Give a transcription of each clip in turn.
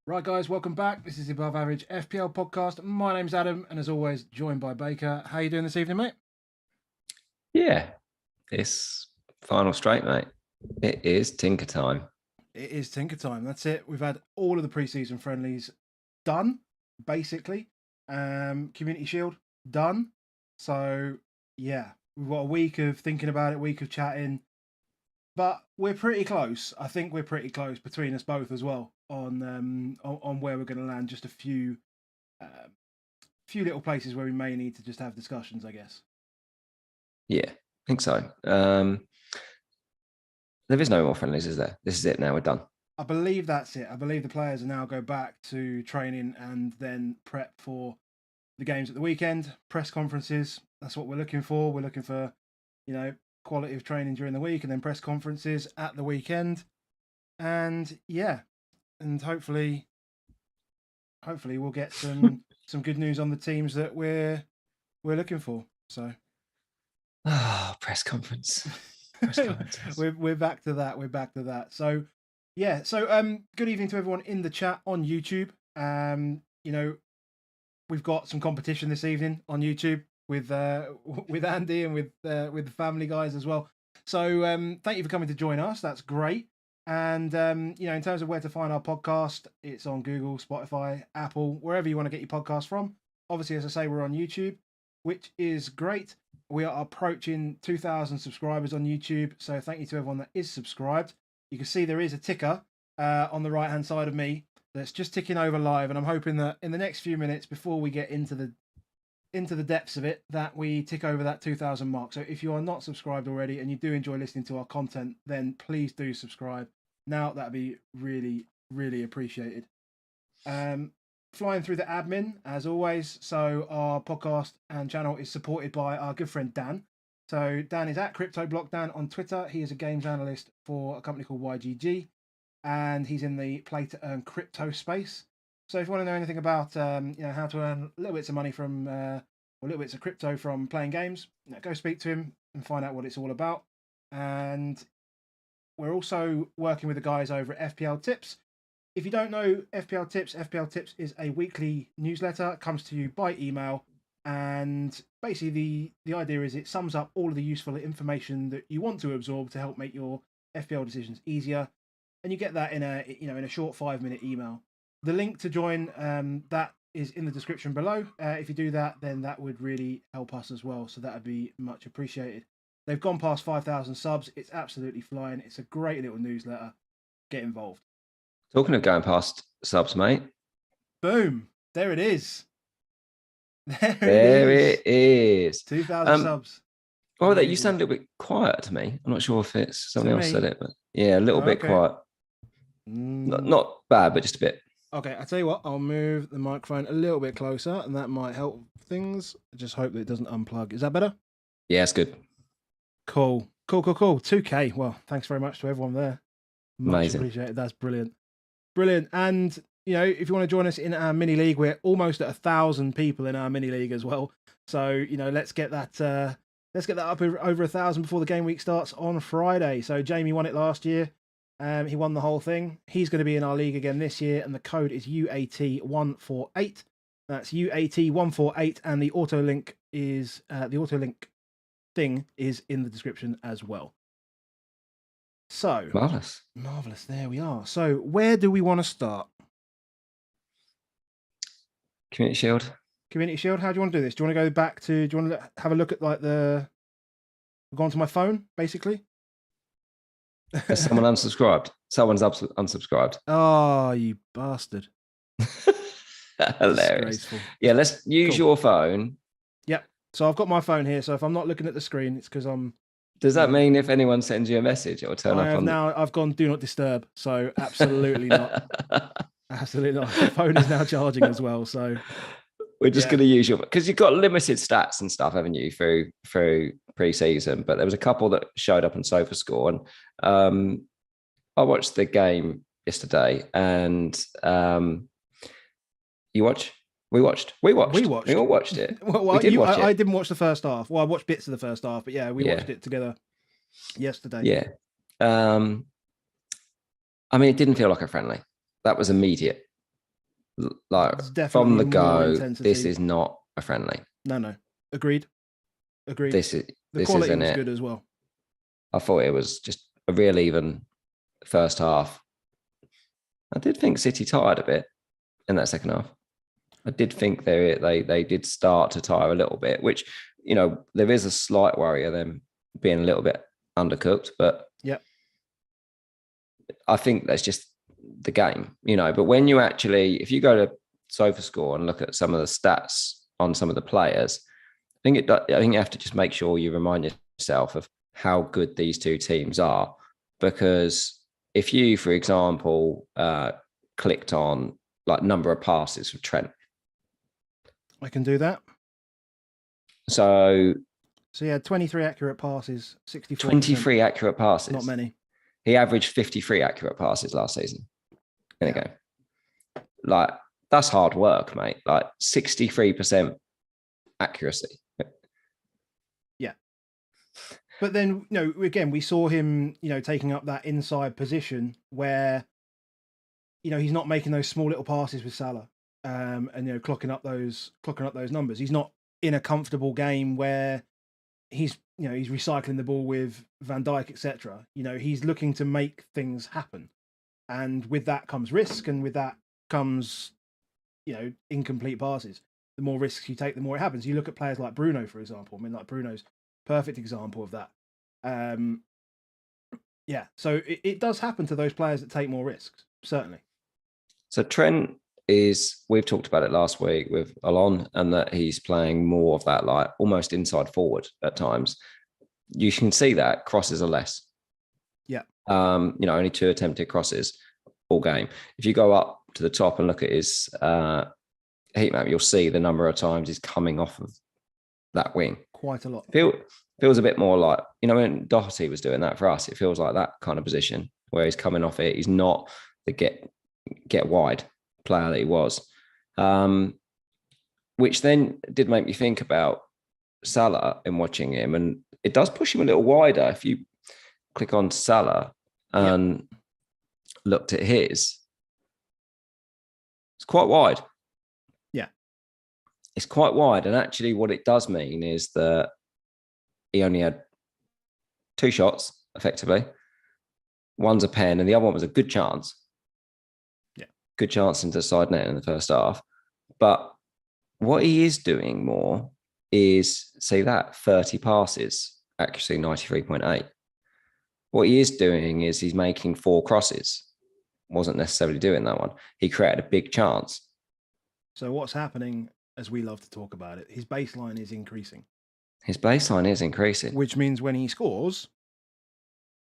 Right, guys, welcome back. This is the Above Average FPL podcast. My name's Adam, and as always, joined by Baker. How you doing this evening, mate? Yeah, it's final straight, mate. It is Tinker time. It is Tinker time. That's it. We've had all of the preseason friendlies done, basically. Community Shield done. So yeah, we've got a week of thinking about it, a week of chatting, but we're pretty close. I think we're pretty close between us both as well on where we're going to land. Just a few little places where we may need to just have discussions, I guess. Yeah, I think so. There is no more friendlies, is there? This is it now. We're done. I believe that's it. I believe the players now go back to training and then prep for the games at the weekend, press conferences. That's what we're looking for. We're looking for, quality of training during the week and then press conferences at the weekend. And yeah, and hopefully we'll get some good news on the teams that we're looking for. So press conference. we're back to that. We're back to that. So yeah. So good evening to everyone in the chat on YouTube. We've got some competition this evening on YouTube with Andy and with the family guys as well. So thank you for coming to join us. That's great. And in terms of where to find our podcast, it's on Google, Spotify, Apple, wherever you want to get your podcast from. Obviously, as I say, we're on YouTube, which is great. We are approaching 2,000 subscribers on YouTube. So thank you to everyone that is subscribed. You can see there is a ticker on the right-hand side of me that's just ticking over live. And I'm hoping that in the next few minutes, before we get into the depths of it, that we tick over that 2,000 mark. So if you are not subscribed already and you do enjoy listening to our content, then please do subscribe. Now, that'd be really, really appreciated. Flying through the admin, as always. So our podcast and channel is supported by our good friend Dan. So Dan is at CryptoBlockDan on Twitter. He is a games analyst for a company called YGG, and he's in the play to earn crypto space. So if you want to know anything about how to earn little bits of money from or little bits of crypto from playing games, go speak to him and find out what it's all about. And we're also working with the guys over at FPL Tips. If you don't know FPL Tips is a weekly newsletter. It comes to you by email. And basically the idea is it sums up all of the useful information that you want to absorb to help make your FPL decisions easier. And you get that in a short 5-minute email. The link to join that is in the description below. If you do that, then that would really help us as well. So that would be much appreciated. They've gone past 5,000 subs. It's absolutely flying. It's a great little newsletter. Get involved. Talking of going past subs, mate. Boom. There it is. There it is. 2,000 subs. Oh, that you sound a little bit quiet to me. I'm not sure if it's someone else said it, but yeah, a little bit quiet. Not bad, but just a bit. Okay, I tell you what, I'll move the microphone a little bit closer, and that might help things. I just hope that it doesn't unplug. Is that better? Yeah, it's good. Cool. 2K. Well, thanks very much to everyone there. Much Amazing. Appreciated. That's brilliant. And if you want to join us in our mini league, we're almost at 1,000 people in our mini league as well. So let's get that up over 1,000 before the game week starts on Friday. So Jamie won it last year. He won the whole thing. He's going to be in our league again this year, and the code is UAT148. That's UAT148, and the auto link thing is in the description as well. So marvelous. There we are. So where do we want to start? Community Shield. How do you want to do this? Do you want to go back to? Do you want to have a look at I've gone to my phone, basically? Has someone unsubscribed? Someone's unsubscribed. Oh, you bastard. Hilarious. Yeah, let's use your phone. Yep. So I've got my phone here. So if I'm not looking at the screen, it's because I'm... Does that mean if anyone sends you a message, it will turn up on... Now I've gone do not disturb. So absolutely not. Absolutely not. The phone is now charging as well. So... We're just going to use your... Because you've got limited stats and stuff, haven't you, through pre-season. But there was a couple that showed up on Sofascore. And I watched the game yesterday. And we watched. We all watched it. Well, we watch it. I didn't watch the first half. Well, I watched bits of the first half. But yeah, we watched it together yesterday. Yeah. I mean, it didn't feel like a friendly. That was immediate. Like It's definitely from the more go, intensity. this is not a friendly. No. Agreed. The The quality isn't was it. good as well. I thought it was just a real even first half. I did think City tired a bit in that second half. I did think they did start to tire a little bit, which, you know, there is a slight worry of them being a little bit undercooked, but yeah, I think that's just the game, you know. But when you actually, if you go to Sofascore and look at some of the stats on some of the players, I think you have to just make sure you remind yourself of how good these two teams are. Because if you, for example, clicked on like number of passes for Trent, I can do that. So he had 23 accurate passes, 64%. 23 accurate passes. Not many. He averaged 53 accurate passes last season in a game. Like, that's hard work, mate. Like 63% accuracy. Yeah. But then, you know, again, we saw him, you know, taking up that inside position where, you know, he's not making those small little passes with Salah, and you know, clocking up those numbers. He's not in a comfortable game where he's recycling the ball with Van Dijk, etc. You know, he's looking to make things happen, and with that comes risk, and with that comes, you know, incomplete passes. The more risks you take, the more it happens. You look at players like Bruno, for example. I mean, like Bruno's perfect example of that. So it does happen to those players that take more risks, certainly. So Trent we've talked about it last week with Alon, and that he's playing more of that, like almost inside forward at times. You can see that crosses are less. Yeah. You know, only 2 attempted crosses all game. If you go up to the top and look at his heat map, you'll see the number of times he's coming off of that wing. Quite a lot. Feels a bit more like, you know, when Doherty was doing that for us, it feels like that kind of position where he's coming off it. He's not the get wide player that he was, which then did make me think about Salah in watching him, and it does push him a little wider. If you click on Salah and looked at his, it's quite wide. Yeah, it's quite wide, and actually what it does mean is that he only had 2 shots effectively. One's a pen and the other one was a good chance. Good chance into the side net in the first half. But what he is doing more is, say that 30 passes, accuracy 93.8. What he is doing is he's making 4 crosses. Wasn't necessarily doing that one. He created a big chance. So what's happening, as we love to talk about it, his baseline is increasing. His baseline is increasing. Which means when he scores,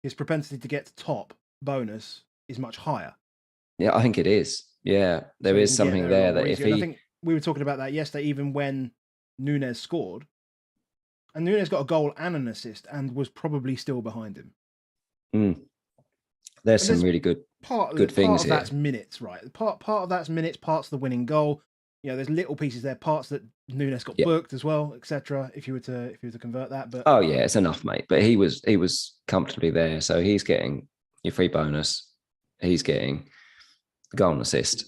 his propensity to get to top bonus is much higher. Yeah, I think it is. Yeah, there is something there that if he... I think we were talking about that yesterday, even when Nunez scored. And Nunez got a goal and an assist and was probably still behind him. There's some really good things here. Part of that's minutes, right? Part of that's minutes, parts of the winning goal. You know, there's little pieces there, parts that Nunez got booked as well, etc. If you were to convert that, but it's enough, mate. But he was comfortably there, so he's getting your free bonus. He's getting goal and assist.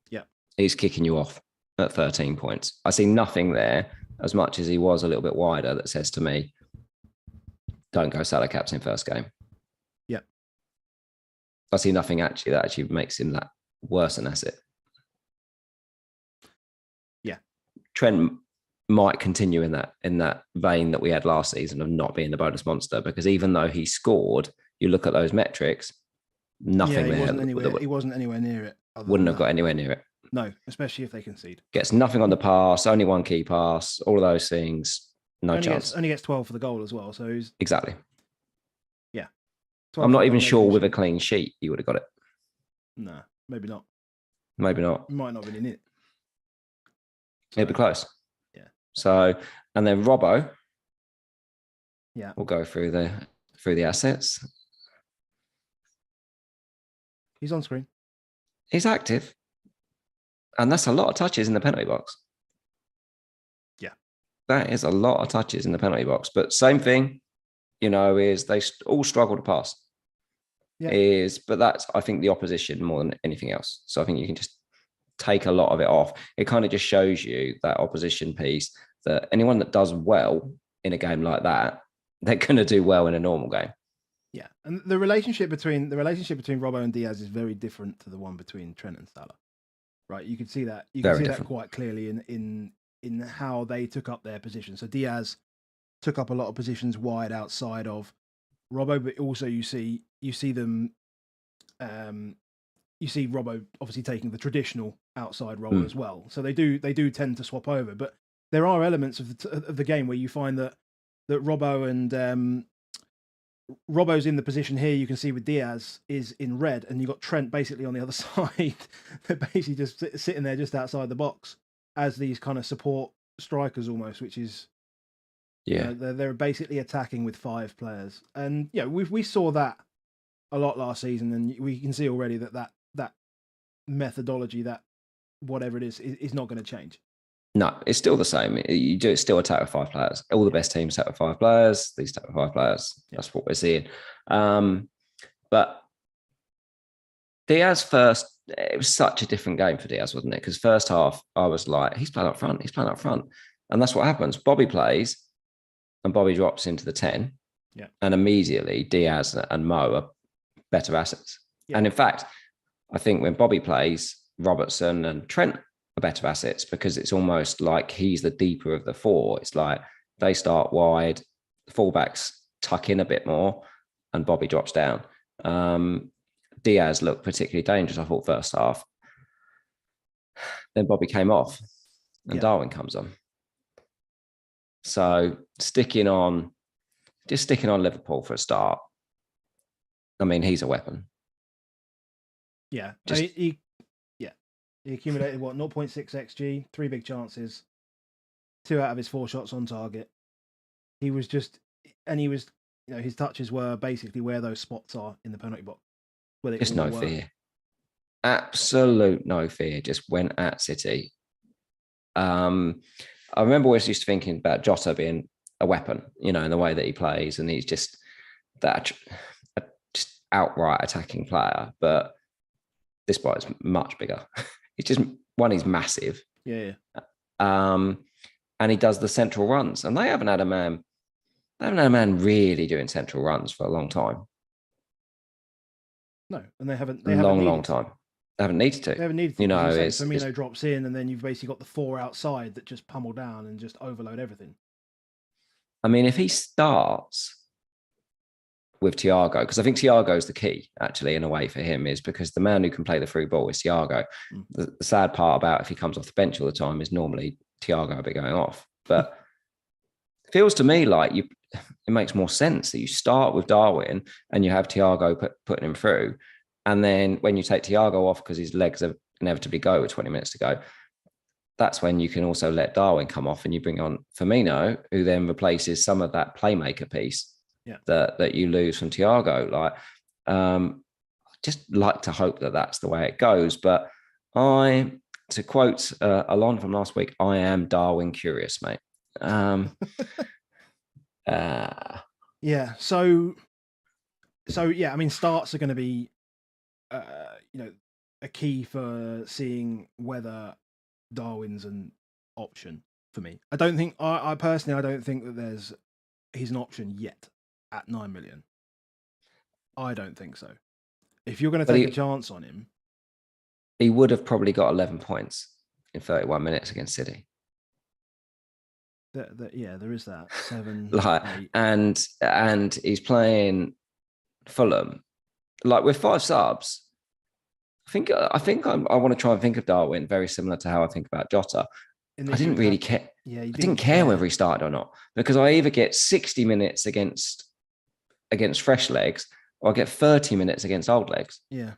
Yeah, he's kicking you off at 13 points. I see nothing there, as much as he was a little bit wider, that says to me, don't go Salah captain first game. Yeah, I see nothing actually that actually makes him that worse an asset. Yeah, Trent might continue in that vein that we had last season of not being the bonus monster, because even though he scored, you look at those metrics, nothing there. He wasn't anywhere near it. Wouldn't have got anywhere near it. No, especially if they concede. Gets nothing on the pass, only 1 key pass, all of those things, no chance. Only gets 12 for the goal as well. So he's exactly. Yeah. I'm not even sure with a clean sheet he would have got it. No, maybe not. Maybe not. He might not have been in it. It'd be close. Yeah. So, and then Robbo. Yeah. We'll go through the assets. He's on screen. He's active. And that's a lot of touches in the penalty box. Yeah. That is a lot of touches in the penalty box. But same thing, you know, is they all struggle to pass. Yeah. But that's, I think, the opposition more than anything else. So I think you can just take a lot of it off. It kind of just shows you that opposition piece, that anyone that does well in a game like that, they're going to do well in a normal game. Yeah, and the relationship between Robbo and Diaz is very different to the one between Trent and Salah. Right, you can see that. You can see that quite clearly in how they took up their position. So Diaz took up a lot of positions wide outside of Robbo, but also you see them. You see Robbo obviously taking the traditional outside role as well. So they do tend to swap over, but there are elements of the game where you find that Robbo and Robbo's in the position here. You can see with Diaz is in red, and you got Trent basically on the other side. They're basically just sitting there just outside the box as these kind of support strikers almost, which is they're basically attacking with 5 players, and we saw that a lot last season, and we can see already that methodology, that whatever it is not going to change. No, it's still the same. You do still attack with 5 players. All the best teams attack with 5 players. These attack with 5 players. That's what we're seeing. But Diaz first, it was such a different game for Diaz, wasn't it? Because first half, I was like, he's playing up front. And that's what happens. Bobby plays, and Bobby drops into the 10. Yeah. And immediately, Diaz and Mo are better assets. Yeah. And in fact, I think when Bobby plays, Robertson and Trent are better assets, because it's almost like he's the deeper of the 4. It's like they start wide, the fullbacks tuck in a bit more, and Bobby drops down. Diaz looked particularly dangerous, I thought, first half. Then Bobby came off, and Darwin comes on. So sticking on Liverpool for a start. I mean, he's a weapon. Yeah. He accumulated 0.6 XG, 3 big chances, 2 out of his 4 shots on target. He was his touches were basically where those spots are in the penalty box. Just no fear. Absolute no fear. Just went at City. I remember always used to thinking about Jota being a weapon, in the way that he plays, and he's just that just outright attacking player. But this boy is much bigger. He's he's massive. Yeah. And he does the central runs, and they haven't had a man really doing central runs for a long time. No, and they haven't. Long time. They haven't needed to. They haven't needed to. Firmino drops in, and then you've basically got the 4 outside that just pummel down and just overload everything. I mean, if he starts with Thiago, because I think Thiago is the key, actually, in a way for him, is because the man who can play the through ball is Thiago. The sad part about if he comes off the bench all the time is normally Thiago a bit going off. But it feels to me like it makes more sense that you start with Darwin and you have Thiago putting him through. And then when you take Thiago off because his legs inevitably go with 20 minutes to go, that's when you can also let Darwin come off and you bring on Firmino, who then replaces some of that playmaker piece that you lose from Thiago. Just like to hope that that's the way it goes. But to quote Alon from last week, I am Darwin curious, mate. Yeah. So yeah, I mean, starts are going to be, a key for seeing whether Darwin's an option for me. I don't think, I personally, I don't think that he's an option yet at 9 million. I don't think so. If you're going to take a chance on him, he would have probably got 11 points in 31 minutes against City. There is that 7, 8. and he's playing Fulham with 5 subs. I think I want to try and think of Darwin very similar to how I think about Jota. I didn't really care. Yeah, I didn't care whether he started or not, because I either get 60 minutes against fresh legs, or I get 30 minutes against old legs. Yeah,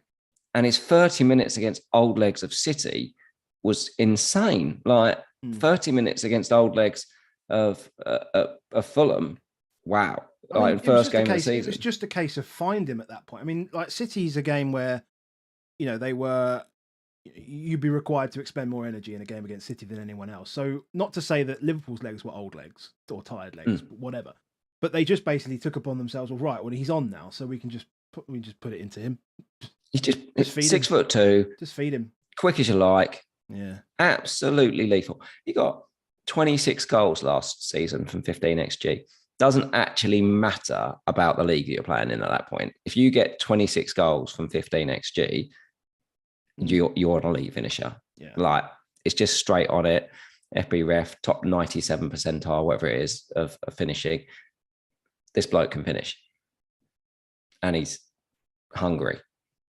and his 30 minutes against old legs of City was insane. 30 minutes against old legs of Fulham. Wow. I mean, first game of the season. It was just a case of find him at that point. I mean, City's a game where, you'd be required to expend more energy in a game against City than anyone else. So not to say that Liverpool's legs were old legs or tired legs, whatever. But they just basically took upon themselves, he's on now, so we just put it into him. He's just feed 6'2". Just feed him. Quick as you like. Yeah. Absolutely lethal. He got 26 goals last season from 15 XG. Doesn't actually matter about the league that you're playing in at that point. If you get 26 goals from 15 XG, you're an elite finisher. Yeah. Like, it's just straight on it. FB ref, top 97 percentile, whatever it is, of finishing. This bloke can finish. And he's hungry.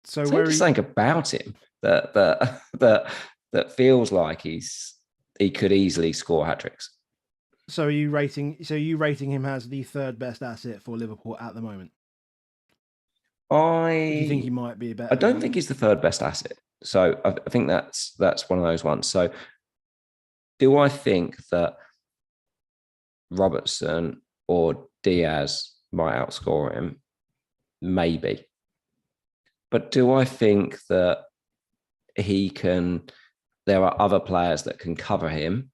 So where just something about him that feels like he could easily score hat-tricks. So are you rating him as the third best asset for Liverpool at the moment? Do you think he might be better? I don't think he's the third best asset. So I think that's one of those ones. So do I think that Robertson or Diaz might outscore him? Maybe. But do I think that there are other players that can cover him,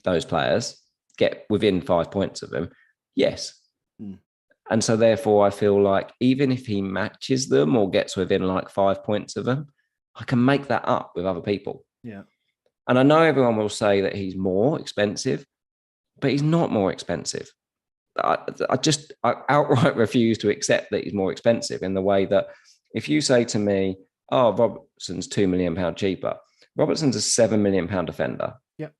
those players, get within 5 points of him? Yes. And so therefore I feel like even if he matches them or gets within like 5 points of them, I can make that up with other people. Yeah. And I know everyone will say that he's more expensive, but he's not more expensive. I outright refuse to accept that he's more expensive, in the way that if you say to me, oh, Robertson's £2 million cheaper, Robertson's a £7 million defender. Yep.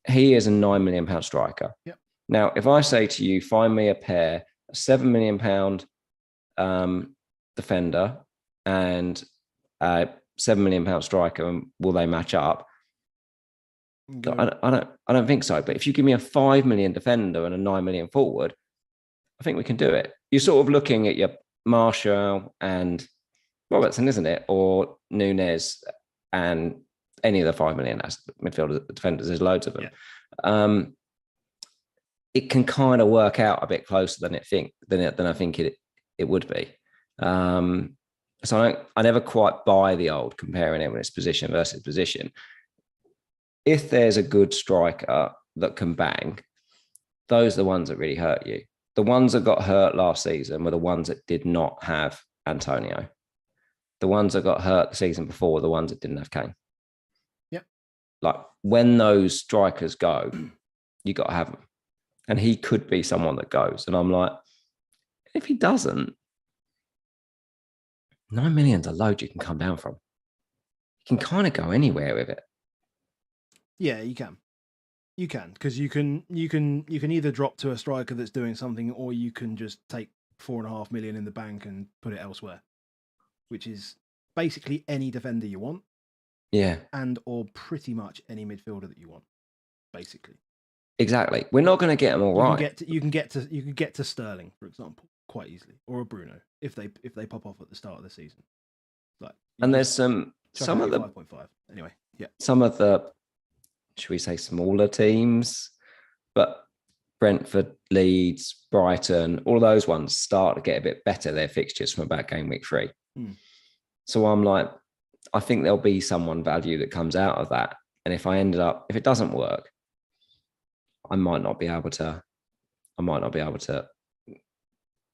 He is a £9 million striker. Yep. Now, if I say to you, find me a pair, a £7 million defender and a £7 million striker, and will they match up? I don't think so. But if you give me a 5 million defender and a 9 million forward, I think we can do it. You're sort of looking at your Martial and Robertson, isn't it? Or Nunez and any of the 5 million midfielders, defenders. There's loads of them. Yeah. It can kind of work out a bit closer than I think it would be. So I never quite buy the old comparing it when it's position versus position. If there's a good striker that can bang, those are the ones that really hurt you. The ones that got hurt last season were the ones that did not have Antonio. The ones that got hurt the season before were the ones that didn't have Kane. Yep. Like, when those strikers go, you got to have them. And he could be someone that goes. And I'm like, if he doesn't, 9 million's a load you can come down from. You can kind of go anywhere with it. Yeah, you can. You can, because you can either drop to a striker that's doing something, or you can just take 4.5 million in the bank and put it elsewhere, which is basically any defender you want. Yeah. And or pretty much any midfielder that you want, basically. Exactly. We're not going to get them all right. You can get to Sterling, for example, quite easily, or a Bruno if they pop off at the start of the season. And there's some of the 5.5 anyway. Yeah. Some of the, should we say, smaller teams, but Brentford, Leeds, Brighton, all those ones start to get a bit better, their fixtures, from about game week 3. So I'm like, I think there'll be someone value that comes out of that. And if it doesn't work, I might not be able to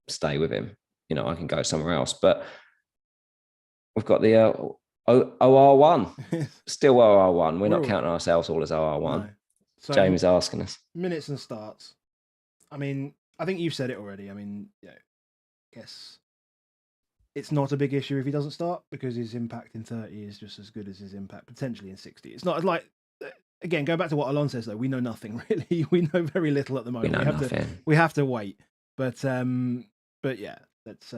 stay with him. You know, I can go somewhere else. But we've got the OR1. Still OR1. We're not counting ourselves all as OR1. No. So, James asking us. Minutes and starts. I mean, I think you've said it already. I mean, I guess it's not a big issue if he doesn't start, because his impact in 30 is just as good as his impact potentially in 60. It's not like, again, go back to what Alon says, though. We know nothing, really. We know very little at the moment. We have to wait. But yeah, that's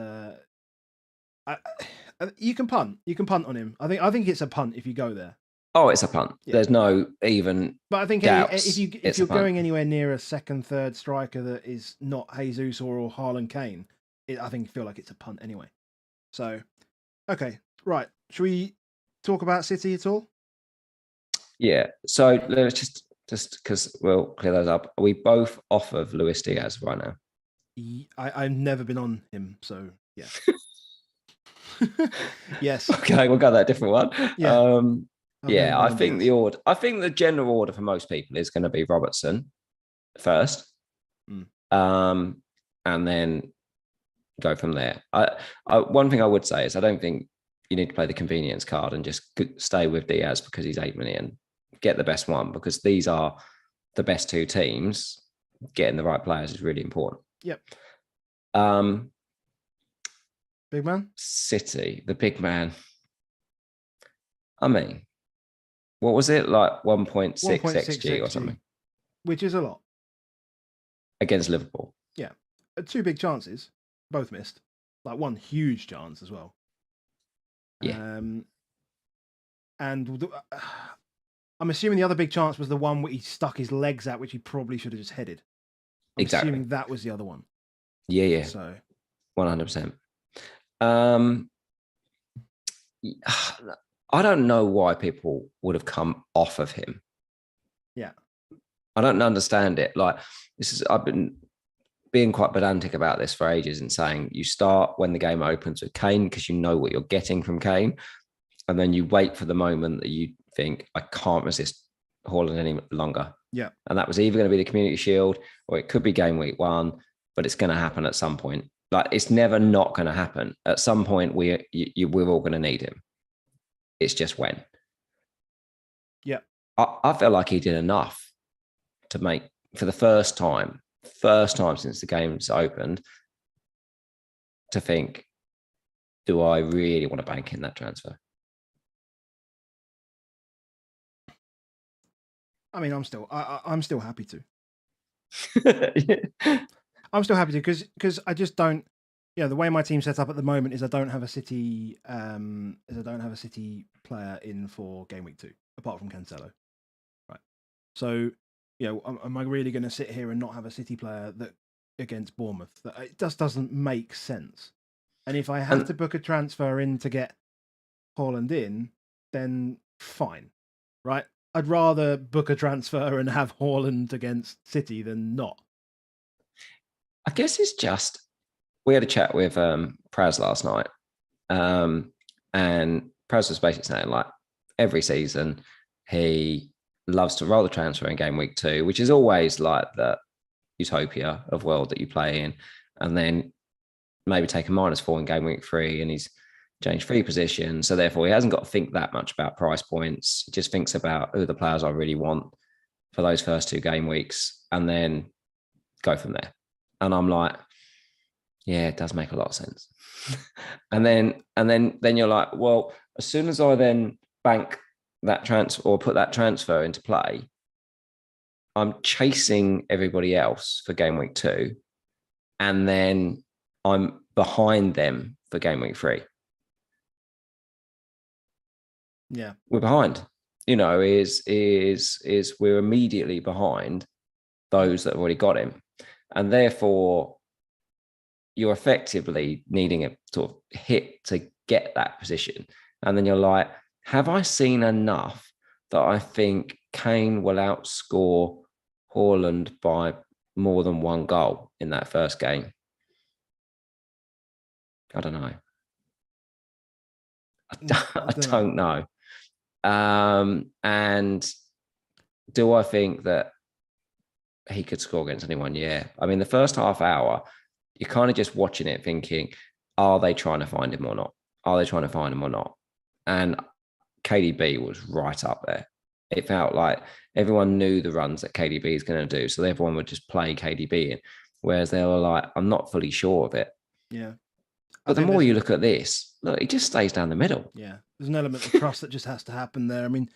you can punt. You can punt on him. I think it's a punt if you go there. Oh, it's a punt. Yeah. There's no even. But I think if you're going anywhere near a second, third striker that is not Jesus or Haaland, Kane, I feel like it's a punt anyway. So, okay, right. Should we talk about City at all? Yeah. So let's just because we'll clear those up. Are we both off of Luis Diaz right now? I've never been on him, so yeah. Yes. Okay, we'll go that different one. Yeah. Yeah, I think the general order for most people is going to be Robertson first, and then go from there. One thing I would say is I don't think you need to play the convenience card and just stay with Diaz because he's 8 million. Get the best one, because these are the best two teams. Getting the right players is really important. Yep. Big man? City, the big man. I mean, what was it? Like 1.6 XG or something? Which is a lot. Against Liverpool. Yeah. 2 big chances, both missed. Like one huge chance as well. Yeah. And I'm assuming the other big chance was the one where he stuck his legs out, which he probably should have just headed. I'm assuming that was the other one. Yeah. So 100%. I don't know why people would have come off of him. Yeah. I don't understand it. Like, I've been being quite pedantic about this for ages and saying you start when the game opens with Kane because you know what you're getting from Kane. And then you wait for the moment that you think, I can't resist Haaland any longer. Yeah. And that was either going to be the Community Shield or it could be game week 1, but it's going to happen at some point. Like, it's never not going to happen. At some point, we're all going to need him. It's just when. Yeah. I felt like he did enough to make, for the first time since the game's opened, to think, do I really want to bank in that transfer? I mean, I'm still happy to. Yeah. I'm still happy to because I just don't. The way my team's set up at the moment is I don't have a City player in for game week 2 apart from Cancelo, right? So, am I really going to sit here and not have a City player that against Bournemouth? It just doesn't make sense. And if I have to book a transfer in to get Haaland in, then fine, right? I'd rather book a transfer and have Haaland against City than not. I guess it's just, we had a chat with Praz last night, and Praz was basically saying, like, every season he loves to roll the transfer in game week 2, which is always like the utopia of world that you play in, and then maybe take a -4 in game week 3, and he's changed 3 positions, so therefore he hasn't got to think that much about price points. He just thinks about who the players I really want for those first 2 game weeks, and then go from there. And I'm like, yeah, it does make a lot of sense. and then you're like, well, as soon as I then bank that transfer or put that transfer into play, I'm chasing everybody else for game week 2, and then I'm behind them for game week 3. Yeah, we're behind. Is we're immediately behind those that have already got him, and therefore you're effectively needing a sort of hit to get that position. And then you're like, have I seen enough that I think Kane will outscore Haaland by more than 1 goal in that first game? I don't know. I don't know. And do I think that he could score against anyone? Yeah. I mean, the first half hour, you're kind of just watching it thinking, are they trying to find him or not? Are they trying to find him or not? And KDB was right up there. It felt like everyone knew the runs that KDB is going to do, so everyone would just play KDB in, whereas they were like, I'm not fully sure of it. Yeah. But the more you look at this, look, he just stays down the middle. Yeah. There's an element of trust that just has to happen there. I mean,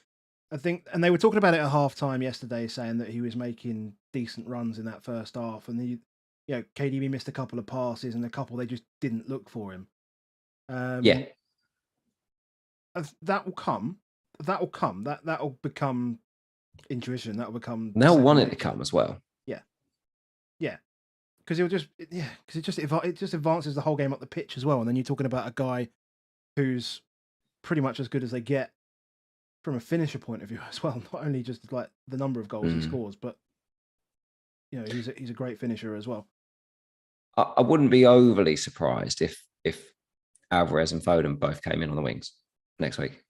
I think, and they were talking about it at halftime yesterday, saying that he was making decent runs in that first half, and KDB missed a couple of passes and a couple they just didn't look for him. Yeah. That will come. That'll become intuition. That'll become. They'll want it to come as well. Yeah. Yeah. Because it just advances the whole game up the pitch as well. And then you're talking about a guy who's pretty much as good as they get from a finisher point of view as well. Not only just like the number of goals he scores, but he's a great finisher as well. I wouldn't be overly surprised if Alvarez and Foden both came in on the wings next week.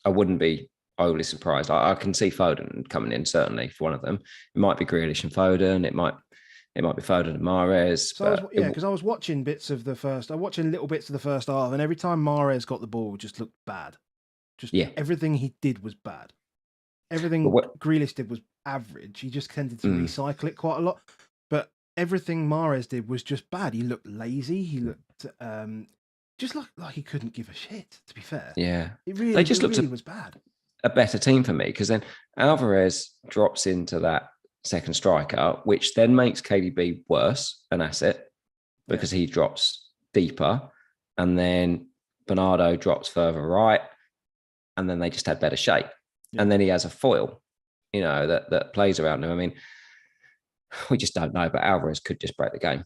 I wouldn't be overly surprised. I can see Foden coming in, certainly, for one of them. It might be Grealish and Foden. It might It might be Foden and Mahrez. So because I was watching little bits of the first half, and every time Mahrez got the ball, it just looked bad. Everything he did was bad. Everything Grealish did was average. He just tended to recycle it quite a lot. But everything Mahrez did was just bad. He looked lazy. He looked just like he couldn't give a shit, to be fair. Yeah. They just looked was bad. A better team for me, because then Alvarez drops into that second striker, which then makes KDB worse, an asset, because he drops deeper. And then Bernardo drops further right. And then they just had better shape. Yeah. And then he has a foil, that plays around him. I mean, we just don't know, but Alvarez could just break the game.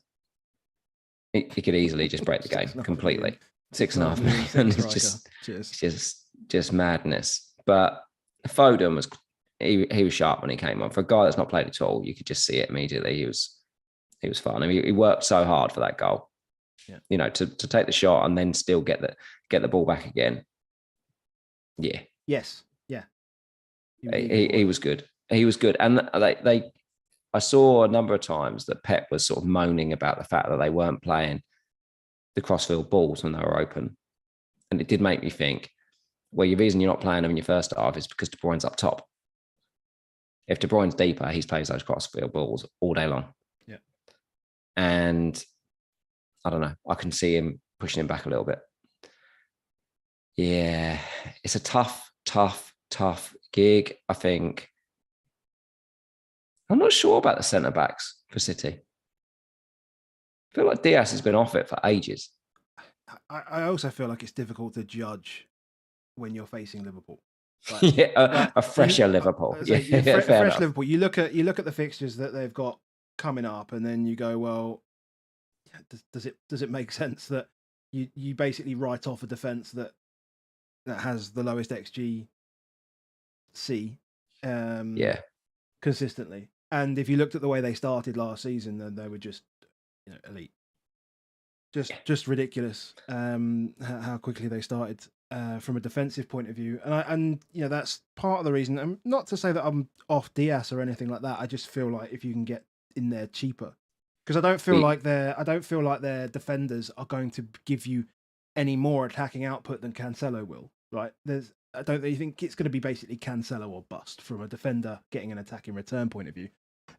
He could easily just break the game completely. 6.5 million. It's just madness. But Foden he was sharp when he came on. For a guy that's not played at all, you could just see it immediately. He was fun. I mean, he worked so hard for that goal. Yeah. To take the shot and then still get the ball back again. Yeah. Yes. Yeah. He was good. He was good. And I saw a number of times that Pep was sort of moaning about the fact that they weren't playing the crossfield balls when they were open. And it did make me think, well, your reason you're not playing them in your first half is because De Bruyne's up top. If De Bruyne's deeper, he plays those crossfield balls all day long. Yeah. And I don't know. I can see him pushing him back a little bit. Yeah. It's a tough gig, I think. I'm not sure about the centre-backs for City. I feel like Diaz has been off it for ages. I also feel like it's difficult to judge when you're facing Liverpool. Like, a fresher Liverpool. Fresh Liverpool. You look at the fixtures that they've got coming up, and then you go, well, does it make sense that you basically write off a defence that has the lowest XG consistently? And if you looked at the way they started last season, then they were just elite. Just ridiculous how quickly they started from a defensive point of view, and that's part of the reason. And not to say that I'm off Diaz or anything like that. I just feel like if you can get in there cheaper, because I don't feel like their defenders are going to give you any more attacking output than Cancelo will. Right? I don't think it's going to be basically Cancelo or bust from a defender getting an attacking return point of view,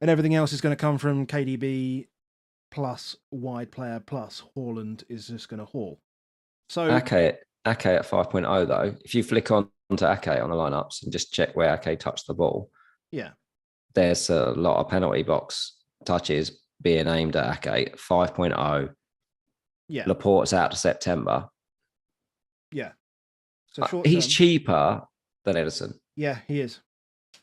and everything else is going to come from KDB. Plus wide player plus Haaland is just going to haul. So Ake at 5.0 though, if you flick on to Ake on the lineups and just check where Ake touched the ball, there's a lot of penalty box touches being aimed at Ake. 5.0. Yeah, Laporte's out to September. Yeah, so he's cheaper than Ederson. Yeah, he is.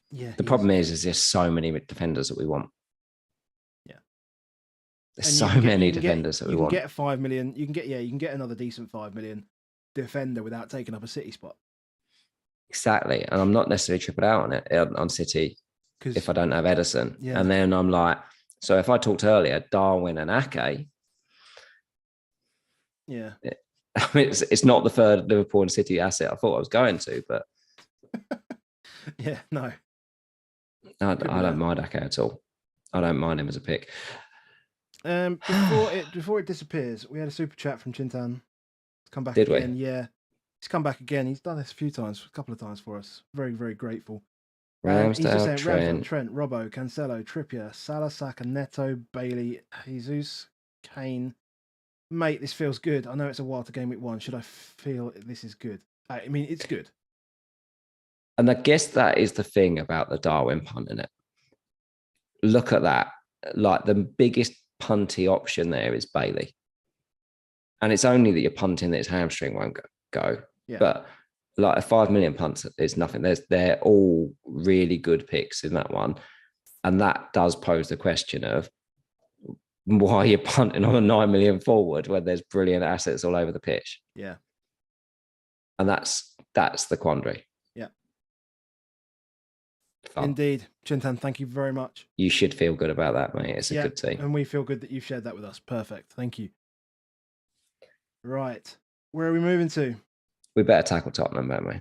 Yeah. The problem is there's so many defenders that we want. There's so many defenders that we want. You can get 5 million. You can get another decent 5 million defender without taking up a City spot. Exactly, and I'm not necessarily tripping out on it on City if I don't have Ederson. Yeah. And then I'm like, so if I talked earlier, Darwin and Ake. Yeah, I mean, it's not the third Liverpool and City asset I thought I was going to, but yeah, no, I don't mind Ake at all. I don't mind him as a pick. Before it disappears, we had a super chat from Chintan. He's come back Did again. we? Yeah, he's come back again. He's done this a couple of times for us. Very, very grateful. Ramsdale, Trent, Robbo, Cancelo, Trippier, Salah, Saka, Neto, Bailey, Jesus, Kane. Mate, this feels good. I know it's a while to game week 1. Should I feel this is good? I mean, it's good. And I guess that is the thing about the Darwin punt, isn't it? Look at that. Like the biggest punty option there is Bailey. And it's only that you're punting that his hamstring won't go. Yeah. But like a 5 million punt is nothing. They're all really good picks in that one. And that does pose the question of why you're punting on a 9 million forward when there's brilliant assets all over the pitch. Yeah. And that's the quandary. Yeah. Fun. Indeed. Chintan, thank you very much. You should feel good about that, mate. It's a good team. And we feel good that you've shared that with us. Perfect. Thank you. Right. Where are we moving to? We better tackle Tottenham, don't we?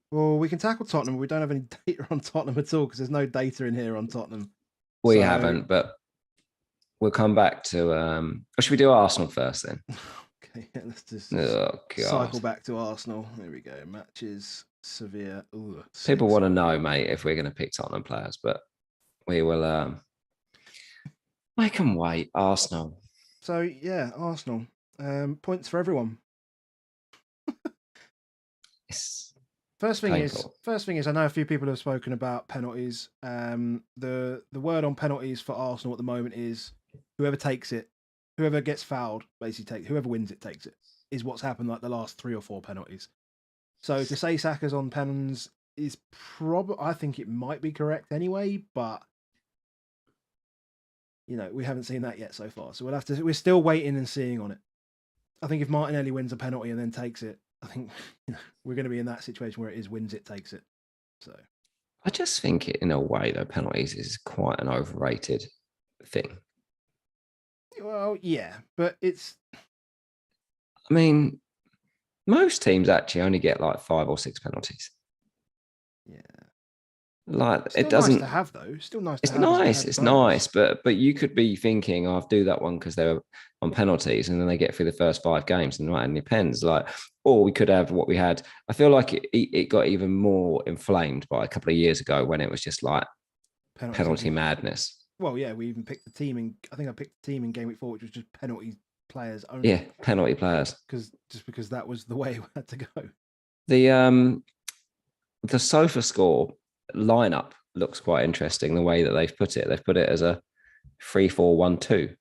Well, we can tackle Tottenham. We don't have any data on Tottenham at all because there's no data in here on Tottenham. We haven't, but we'll come back to. Or should we do Arsenal first then? Okay, yeah, let's just cycle back to Arsenal. There we go. Matches Sevilla. Ooh, people want to know, mate, if we're going to pick Tottenham players, but we will make them wait. Arsenal. So yeah, Arsenal. Points for everyone. First thing is, I know a few people have spoken about penalties. The word on penalties for Arsenal at the moment is whoever takes it, whoever gets fouled, basically takes. Whoever wins it takes it. Is what's happened like the last 3 or 4 penalties. So to say Saka's on pens is probably, I think it might be correct anyway, but we haven't seen that yet so far. So we're still waiting and seeing on it. I think if Martinelli wins a penalty and then takes it, I think we're going to be in that situation where it is wins it, takes it. So I just think in a way, though, penalties is quite an overrated thing. Well, yeah, but it's. I mean, most teams actually only get like 5 or 6 penalties. Yeah. Like still it doesn't nice to have though. Still nice. It's nice. It's nice, but you could be thinking, "Oh, I'll do that one because they're on penalties, and then they get through the first 5 games and not any pens." Like, or we could have what we had. I feel like it got even more inflamed by a couple of years ago when it was just like penalty madness. Well, yeah, we even picked the team I think I picked the team in game week 4, which was just penalty players only. Yeah, penalty players. Because that was the way it had to go. The Sofascore lineup looks quite interesting. The way that they've put it as a 3-4-1-2.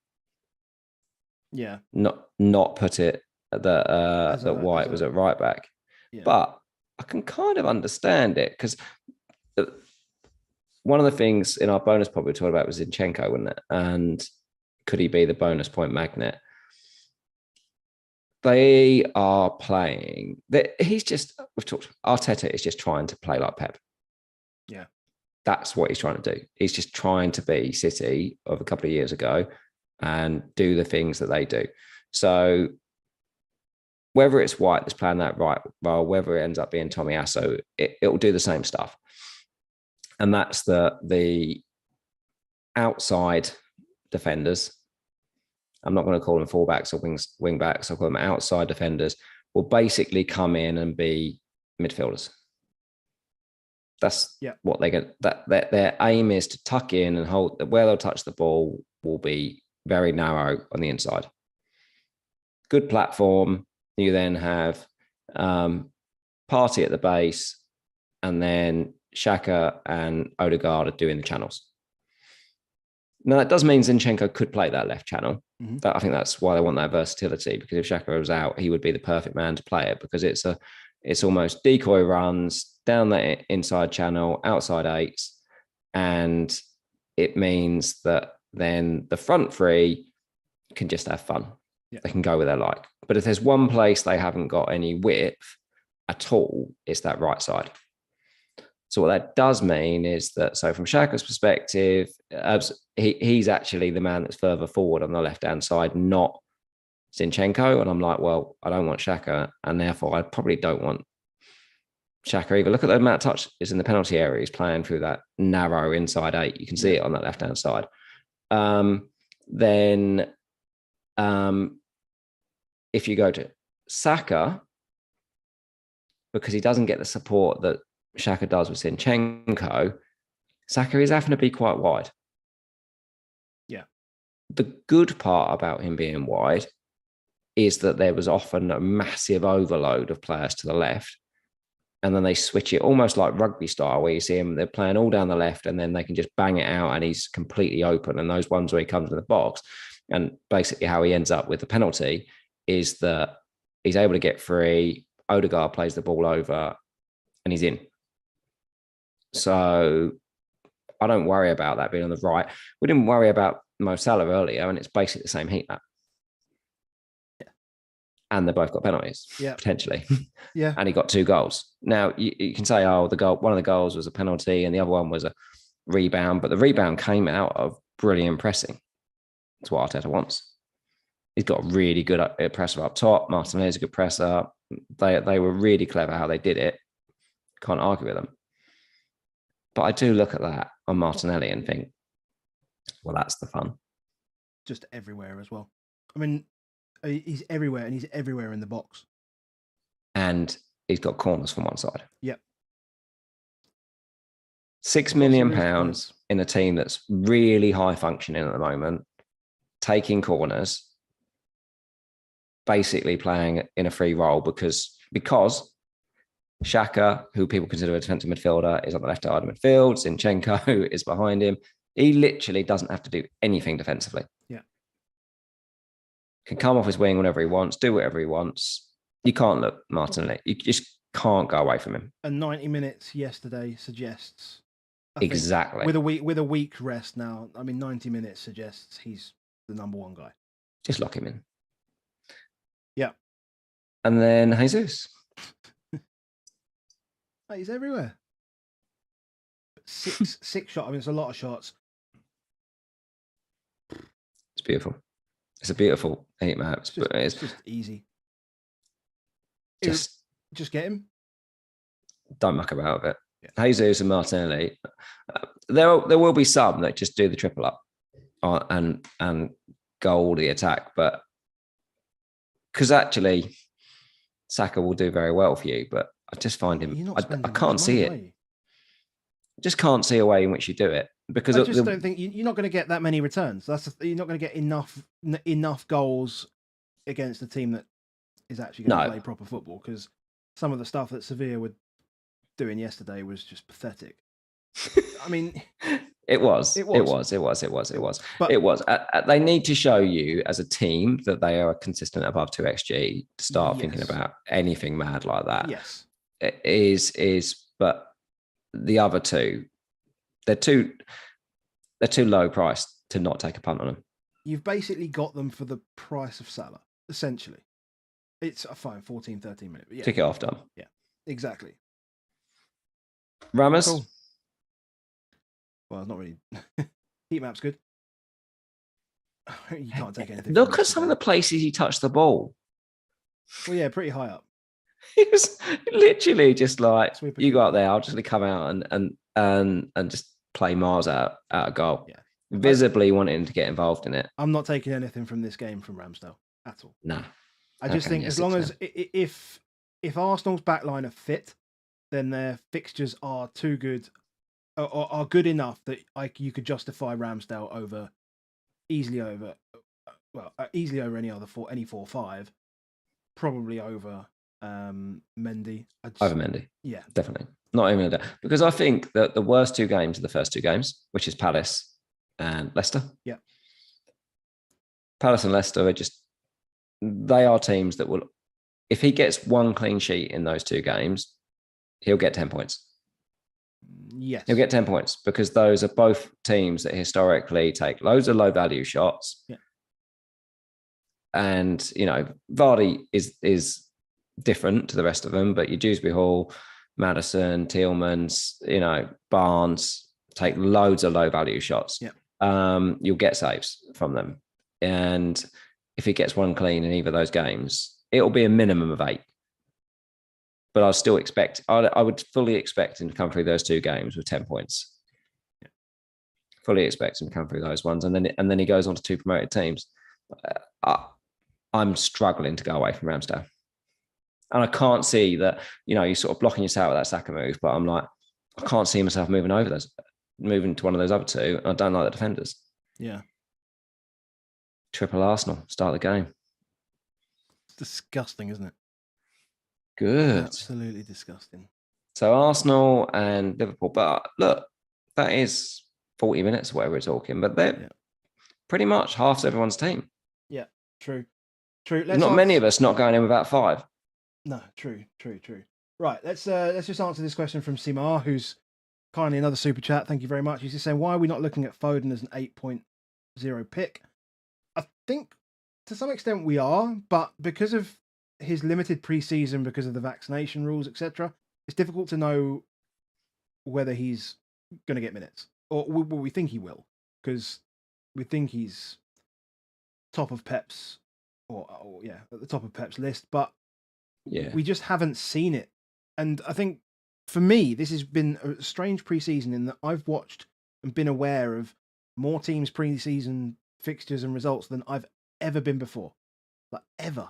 Yeah. Not put it that White was at right back. Yeah. But I can kind of understand it because one of the things in our bonus pod we talked about was Zinchenko, wasn't it? And could he be the bonus point magnet? They are playing. Arteta is just trying to play like Pep. Yeah. That's what he's trying to do. He's just trying to be City of a couple of years ago and do the things that they do. So whether it's White that's playing that right role, whether it ends up being Tomiyasu, it'll do the same stuff. And that's the outside defenders. I'm not going to call them fullbacks or wing backs. I'll call them outside defenders. Will basically come in and be midfielders. That's what they get. That their aim is to tuck in and hold. Where they'll touch the ball will be very narrow on the inside. Good platform. You then have Partey at the base, and then Xhaka and Odegaard are doing the channels. Now that does mean Zinchenko could play that left channel. Mm-hmm. I think that's why they want that versatility, because if Xhaka was out, he would be the perfect man to play it, because it's almost decoy runs down that inside channel, outside 8s, and it means that then the front 3 can just have fun. Yeah. They can go where they like. But if there's one place they haven't got any width at all, it's that right side. So what that does mean is that, so from Xhaka's perspective, he's actually the man that's further forward on the left-hand side, not Zinchenko. And I'm like, well, I don't want Xhaka, and therefore I probably don't want Xhaka either. Look at the amount of touch is in the penalty area. He's playing through that narrow inside 8. You can see it on that left-hand side. Then if you go to Saka, because he doesn't get the support that Xhaka does with Zinchenko, Saka is having to be quite wide. Yeah. The good part about him being wide is that there was often a massive overload of players to the left, and then they switch it almost like rugby style, where you see him, they're playing all down the left, and then they can just bang it out and he's completely open. And those ones where he comes in the box, and basically how he ends up with the penalty is that he's able to get free, Odegaard plays the ball over, and he's in. So I don't worry about that being on the right. We didn't worry about Mo Salah earlier, and it's basically the same heat map. Yeah. And they both got penalties, potentially. Yeah. And he got 2 goals. Now, you can say, one of the goals was a penalty and the other one was a rebound, but the rebound came out of brilliant pressing. That's what Arteta wants. He's got a really good presser up top. Martinelli's a good presser. They were really clever how they did it. Can't argue with them. But I do look at that on Martinelli and think, well, that's the fun. just everywhere as well. I mean, he's everywhere, and he's everywhere in the box. And he's got corners from one side. Yep. £6 million in a team that's really high functioning at the moment, taking corners, basically playing in a free role because Xhaka, who people consider a defensive midfielder, is on the left side of midfield. Zinchenko is behind him. He literally doesn't have to do anything defensively. Yeah. Can come off his wing whenever he wants, do whatever he wants. You can't look Martinelli. You just can't go away from him. And 90 minutes yesterday suggests exactly with a week rest now. I mean, 90 minutes suggests he's the number one guy. Just lock him in. Yeah. And then Jesus. He's everywhere. Six shots. I mean, it's a lot of shots. It's beautiful. It's a beautiful heat map. It's just easy. Just get him. Don't muck about with it. Yeah. Jesus and Martinelli. There will be some that just do the triple up and goal the attack, but because actually Saka will do very well for you, but I just find him. I can't see it. I just can't see a way in which you do it because I just don't think you're not going to get that many returns. You're not going to get enough goals against a team that is actually going to play proper football, because some of the stuff that Sevilla were doing yesterday was just pathetic. I mean, it was. They need to show you as a team that they are consistent above 2xG to start thinking about anything mad like that. Yes, it is. But the other two, they're too low priced to not take a punt on them. You've basically got them for the price of Salah, essentially. It's a fine 14, 13 minutes. Yeah. Kick it off, done. Yeah, exactly. Ramos? Cool. Well, it's not really. Heat map's good. You can't take anything. Look at some of the places he touched the ball. Well, yeah, pretty high up. He was literally just like, you go up there, I'll just come out and just play miles out of goal. Yeah. Visibly wanting to get involved in it. I'm not taking anything from this game from Ramsdale at all. No. I just think as long as if Arsenal's backline are fit, then their fixtures are too good, or are good enough that you could justify Ramsdale easily over any other 4-5, probably over Mendy. Over Mendy. Yeah. Definitely. Not even that. Because I think that the worst two games are the first two games, which is Palace and Leicester. Yeah. Palace and Leicester they are teams that will, if he gets one clean sheet in those two games, he'll get 10 points. Yes. He'll get 10 points because those are both teams that historically take loads of low value shots. Yeah. And, Vardy is different to the rest of them, but your Dewsbury Hall, Maddison, Tielemans, Barnes take loads of low value shots. Yeah. You'll get saves from them. And if he gets one clean in either of those games, it'll be a minimum of 8. But I still expect, I would fully expect him to come through those two games with 10 points. Yeah. Fully expect him to come through those ones. And then he goes on to 2 promoted teams. I'm struggling to go away from Ramsdale. And I can't see that, you're sort of blocking yourself with that Saka move, but I'm like, I can't see myself moving to one of those other two. And I don't like the defenders. Yeah. Triple Arsenal, start the game. It's disgusting, isn't it? Good. Absolutely disgusting. So Arsenal and Liverpool, but look, that is 40 minutes, whatever we're talking, but they're pretty much half everyone's team. Yeah, true. Not many of us not going in without 5. No, true. Right, let's just answer this question from Simar, who's kindly another super chat. Thank you very much. He's just saying, why are we not looking at Foden as an 8.0 pick? I think to some extent we are, but because of his limited preseason, because of the vaccination rules, etc., it's difficult to know whether he's going to get minutes, or we think he will, because we think he's top of Pep's, at the top of Pep's list, but we just haven't seen it. And I think for me, this has been a strange preseason in that I've watched and been aware of more teams' preseason fixtures and results than I've ever been before. Like, ever.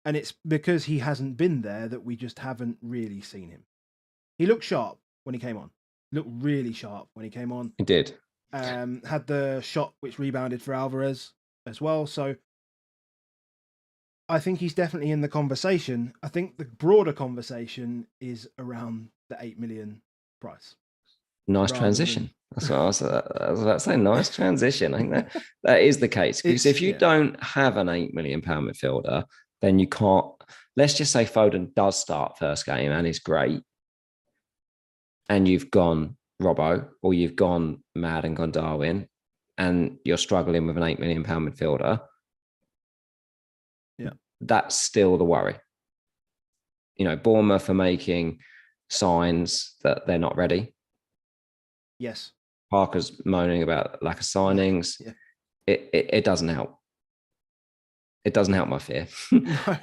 And it's because he hasn't been there that we just haven't really seen him. He looked sharp when he came on. Looked really sharp when he came on. He did. Had the shot which rebounded for Alvarez as well. So I think he's definitely in the conversation. I think the broader conversation is around the 8 million price. Nice transition. That's what I was about to say. Nice transition. I think that is the case. Because if you don't have an £8 million midfielder, then you can't. Let's just say Foden does start first game and is great, and you've gone Robbo, or you've gone mad and gone Darwin, and you're struggling with an £8 million midfielder. Yeah, that's still the worry. You know, Bournemouth are making signs that they're not ready. Yes. Parker's moaning about lack of signings. Yeah. It doesn't help. It doesn't help my fear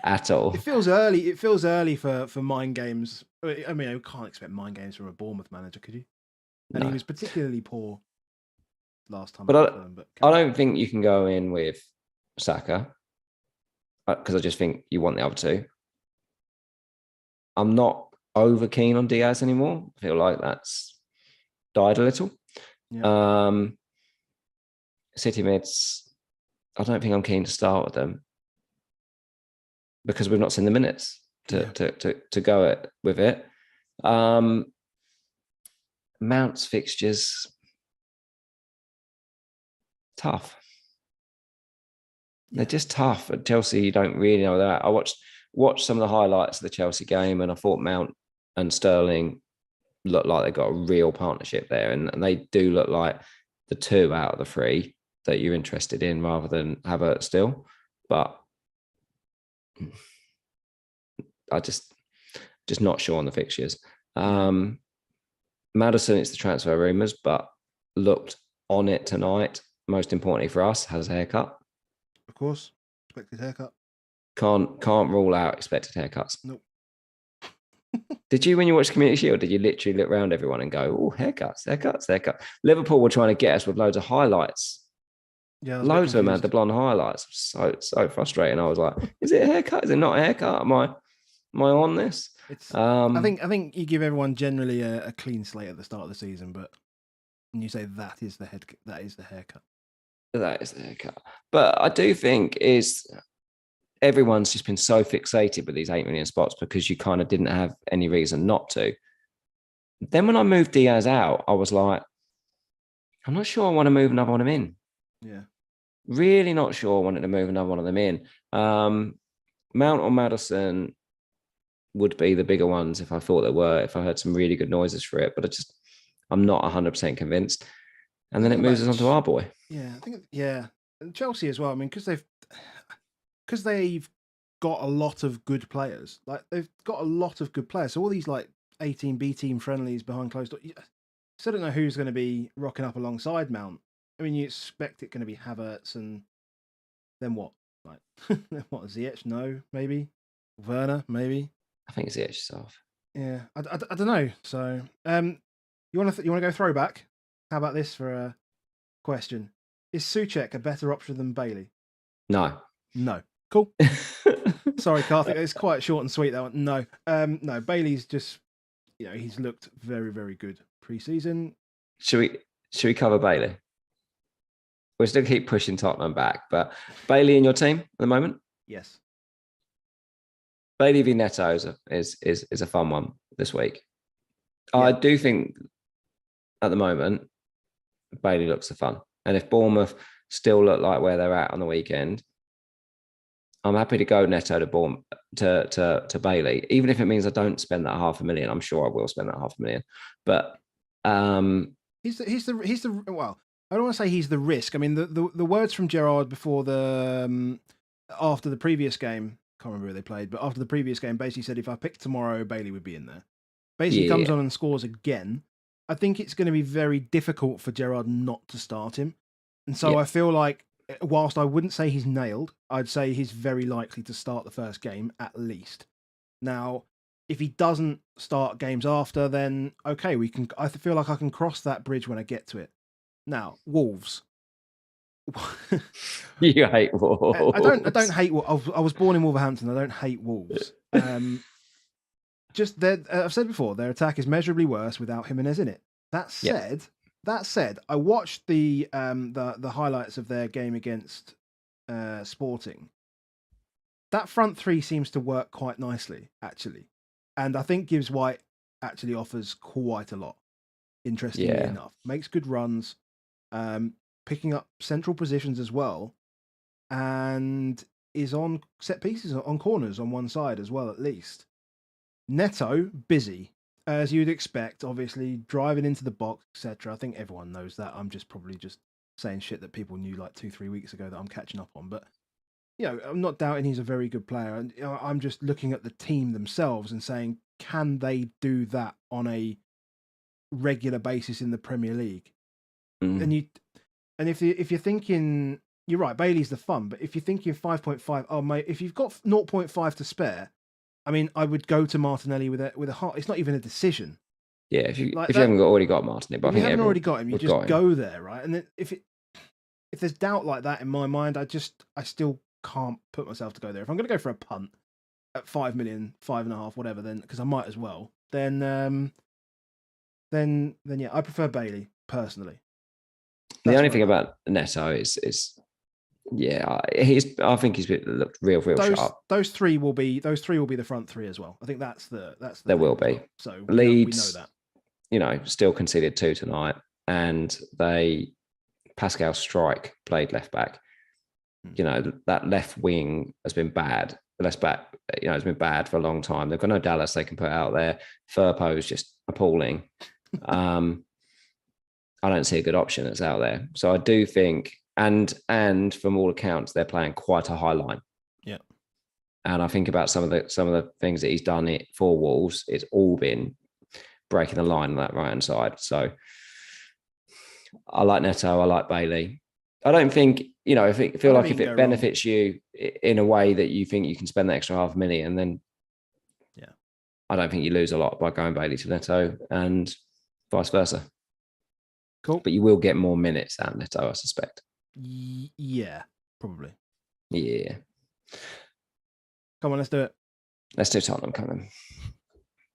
at all. It feels early. It feels early for mind games. I mean, I can't expect mind games from a Bournemouth manager, could you? And he was particularly poor last time. But I don't think you can go in with Saka, because I just think you want the other two. I'm not over keen on Diaz anymore. I feel like that's died a little. Yeah. City mids, I don't think I'm keen to start with them because we've not seen the minutes to go with it. Mount's fixtures, tough. They're just tough. At Chelsea, you don't really know that. I watched some of the highlights of the Chelsea game, and I thought Mount and Sterling look like they got a real partnership there, and they do look like the two out of the three that you're interested in rather than Havertz still. But I just not sure on the fixtures. Maddison, it's the transfer rumours, but looked on it tonight. Most importantly for us, has a haircut. Of course, expected haircut. Can't rule out expected haircuts. Nope. Did you, when you watched Community Shield, did you literally look around everyone and go, "Oh, haircuts"? Liverpool were trying to get us with loads of highlights. Yeah, loads of them had the blonde highlights. So frustrating. I was like, "Is it a haircut? Is it not a haircut? Am I on this?" I think you give everyone generally a clean slate at the start of the season, but when you say that is the haircut. That is the haircut. But I do think everyone's just been so fixated with these 8 million spots because you kind of didn't have any reason not to. Then when I moved Diaz out, I was like, I'm not sure I want to move another one of them in. Yeah. Really not sure I wanted to move another one of them in. Mount or Maddison would be the bigger ones if I thought there were, if I heard some really good noises for it, but I'm not 100% convinced. And then it moves us on to our boy. Yeah, I think, and Chelsea as well. I mean, because they've got a lot of good players. Like, they've got a lot of good players. So all these like 18 B team friendlies behind closed doors. Still don't know who's going to be rocking up alongside Mount. I mean, you expect it going to be Havertz, and then what? Like, what? Ziyech? No, maybe. Werner? Maybe. I think Ziyech is off. Yeah, I don't know. So, you want to go throwback? How about this for a question? Is Souček a better option than Bailey? No. Cool. Sorry, Karthik. It's quite short and sweet, that one. No. No, Bailey's just, he's looked very, very good pre-season. Should we cover Bailey? We'll still keep pushing Tottenham back, but Bailey in your team at the moment? Yes. Bailey v Neto is a fun one this week. Yeah. I do think at the moment Bailey looks the fun, and if Bournemouth still look like where they're at on the weekend, I'm happy to go Neto to Bailey, even if it means I don't spend that $500,000. I'm sure I will spend that $500,000, but he's the well, I don't want to say he's the risk. I mean, the words from Gerrard before after the previous game, can't remember who they played, but after the previous game, basically said if I picked tomorrow, Bailey would be in there. Basically comes on and scores again. I think it's going to be very difficult for Gerrard not to start him, and so I feel like, whilst I wouldn't say he's nailed, I'd say he's very likely to start the first game at least. Now, if he doesn't start games after, then okay, I feel like I can cross that bridge when I get to it. Now, Wolves. You hate Wolves. I don't hate. I was born in Wolverhampton. I don't hate Wolves. Just I've said before, their attack is measurably worse without Jimenez in it. That said, I watched the highlights of their game against Sporting. That front three seems to work quite nicely, actually, and I think Gibbs White actually offers quite a lot. Interestingly enough, makes good runs, picking up central positions as well, and is on set pieces on corners on one side as well, at least. Neto, busy, as you'd expect, obviously, driving into the box, etc. I think everyone knows that. I'm probably just saying shit that people knew like 2-3 weeks ago that I'm catching up on. But, I'm not doubting he's a very good player. And I'm just looking at the team themselves and saying, can they do that on a regular basis in the Premier League? And if you're thinking, you're right, Bailey's the fun, but if you're thinking 5.5, oh mate, if you've got 0.5 to spare, I mean, I would go to Martinelli with a heart. It's not even a decision. Yeah, if you haven't already got Martinelli, but if you haven't already got him, you just go there, right? And then if there's doubt like that in my mind, I still can't put myself to go there. If I'm going to go for a punt at 5 million, 5.5, whatever, then because I might as well, then yeah, I prefer Bailey personally. The only thing about Neto is I think he's looked real sharp. Those three will be the front three as well. I think that's the there will be. So Leeds, we know that. Still conceded 2 tonight, and Pascal Strike played left back. That left wing has been bad. The left back, has been bad for a long time. They've got no Dallas they can put out there. Firpo's just appalling. I don't see a good option that's out there. So I do think, and from all accounts, they're playing quite a high line. Yeah. And I think about some of the things that he's done for Wolves. It's all been breaking the line on that right hand side. So I like Neto. I like Bailey. I don't think if it benefits you in a way that you think you can spend the extra $500,000, then I don't think you lose a lot by going Bailey to Neto and vice versa. Cool. But you will get more minutes out of Neto, I suspect. Yeah, probably. Yeah. Come on, let's do it. Let's do Tottenham. Come on.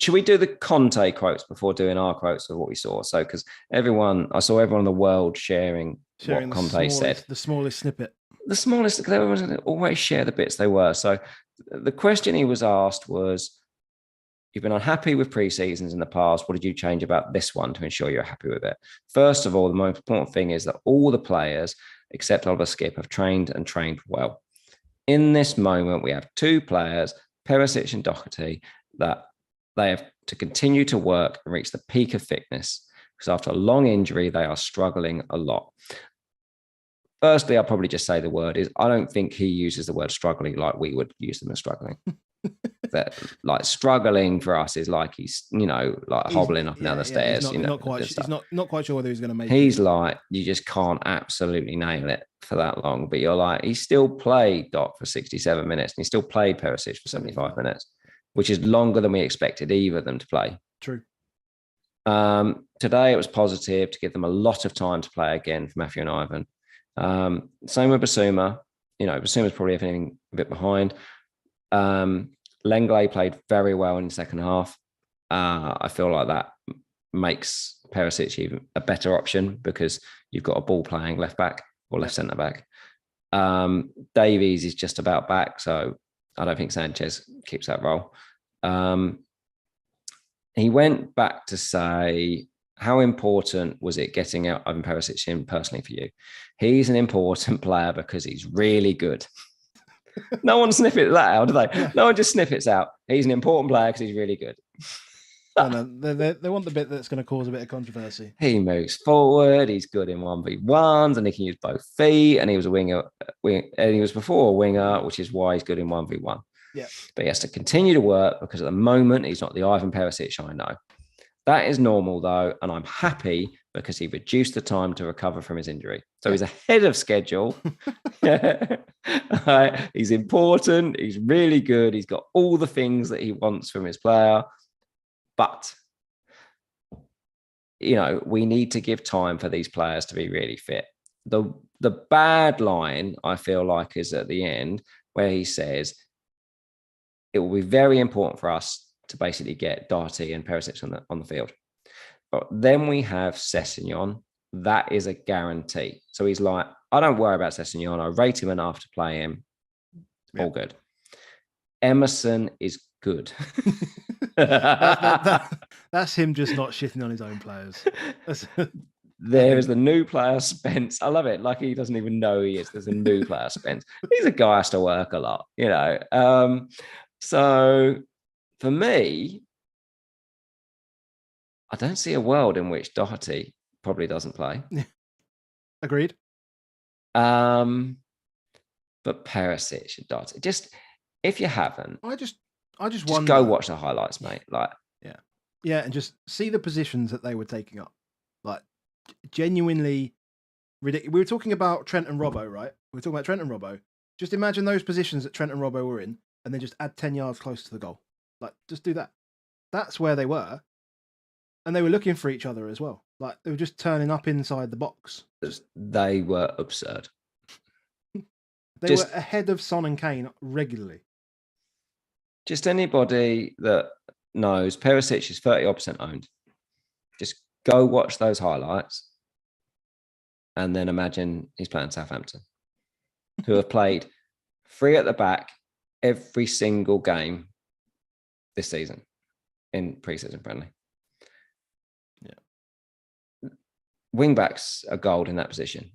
Should we do the Conte quotes before doing our quotes of what we saw? So, because I saw everyone in the world sharing what Conte said. The smallest snippet. The smallest, because everyone's going to always share the bits they were. So, the question he was asked was, you've been unhappy with pre-seasons in the past. What did you change about this one to ensure you're happy with it? First of all, the most important thing is that all the players, except Oliver Skip, have trained well. In this moment, we have 2 players, Perisic and Doherty, that they have to continue to work and reach the peak of fitness, because after a long injury, they are struggling a lot. Firstly, I'll probably just say the word is, I don't think he uses the word struggling like we would use them as struggling. That like struggling for us is like he's hobbling up and down the stairs. He's not quite sure whether he's going to make He's like, you just can't absolutely nail it for that long. But you're like, he still played Doc for 67 minutes and he still played Perisic for 75 minutes, which is longer than we expected either of them to play. True. Today it was positive to give them a lot of time to play again for Matthew and Ivan. Same with Basuma. Basuma's probably, if anything, a bit behind. Lenglet played very well in the second half. I feel like that makes Perisic even a better option because you've got a ball playing left back or left centre back. Davies is just about back, so I don't think Sanchez keeps that role. He went back to say, how important was it getting out Ivan Perisic in personally for you? He's an important player because he's really good. No one sniffed that out, do they? Yeah. No one just sniffs out. He's an important player because he's really good. No, they want the bit that's going to cause a bit of controversy. He moves forward. He's good in 1v1s, and he can use both feet. And he was a winger. And he was before a winger, which is why he's good in 1v1. Yeah. But he has to continue to work because at the moment he's not the Ivan Perisic I know. That is normal though, and I'm happy because he reduced the time to recover from his injury. So he's ahead of schedule. He's important. He's really good. He's got all the things that he wants from his player. But, we need to give time for these players to be really fit. the bad line, I feel like, is at the end where he says it will be very important for us to basically get Doherty and Perisic on the field. But then we have Sessegnon. That is a guarantee. So he's like, I don't worry about Sessegnon. I rate him enough to play him. All good. Emerson is good. That's him just not shitting on his own players. There is the new player, Spence. I love it. Like he doesn't even know he is. There's a new player, Spence. He's a guy who has to work a lot, you know. So for me, I don't see a world in which Doherty probably doesn't play. Agreed. But Perisic and Doherty, just if you haven't, I just wonder. Go watch the highlights, mate. Like, yeah, and just see the positions that they were taking up. Like, genuinely ridiculous. We were talking about Trent and Robbo, right? We were talking about Trent and Robbo. Just imagine those positions that Trent and Robbo were in, and then just add 10 yards close to the goal. Like, just do that. That's where they were. And they were looking for each other as well. Like, they were just turning up inside the box. They were absurd. They were ahead of Son and Kane regularly. Just anybody that knows Perisic is 30% owned. Just go watch those highlights and then imagine he's playing Southampton, who have played 3 at the back every single game this season in pre-season friendly. Yeah. Wing-backs are gold in that position.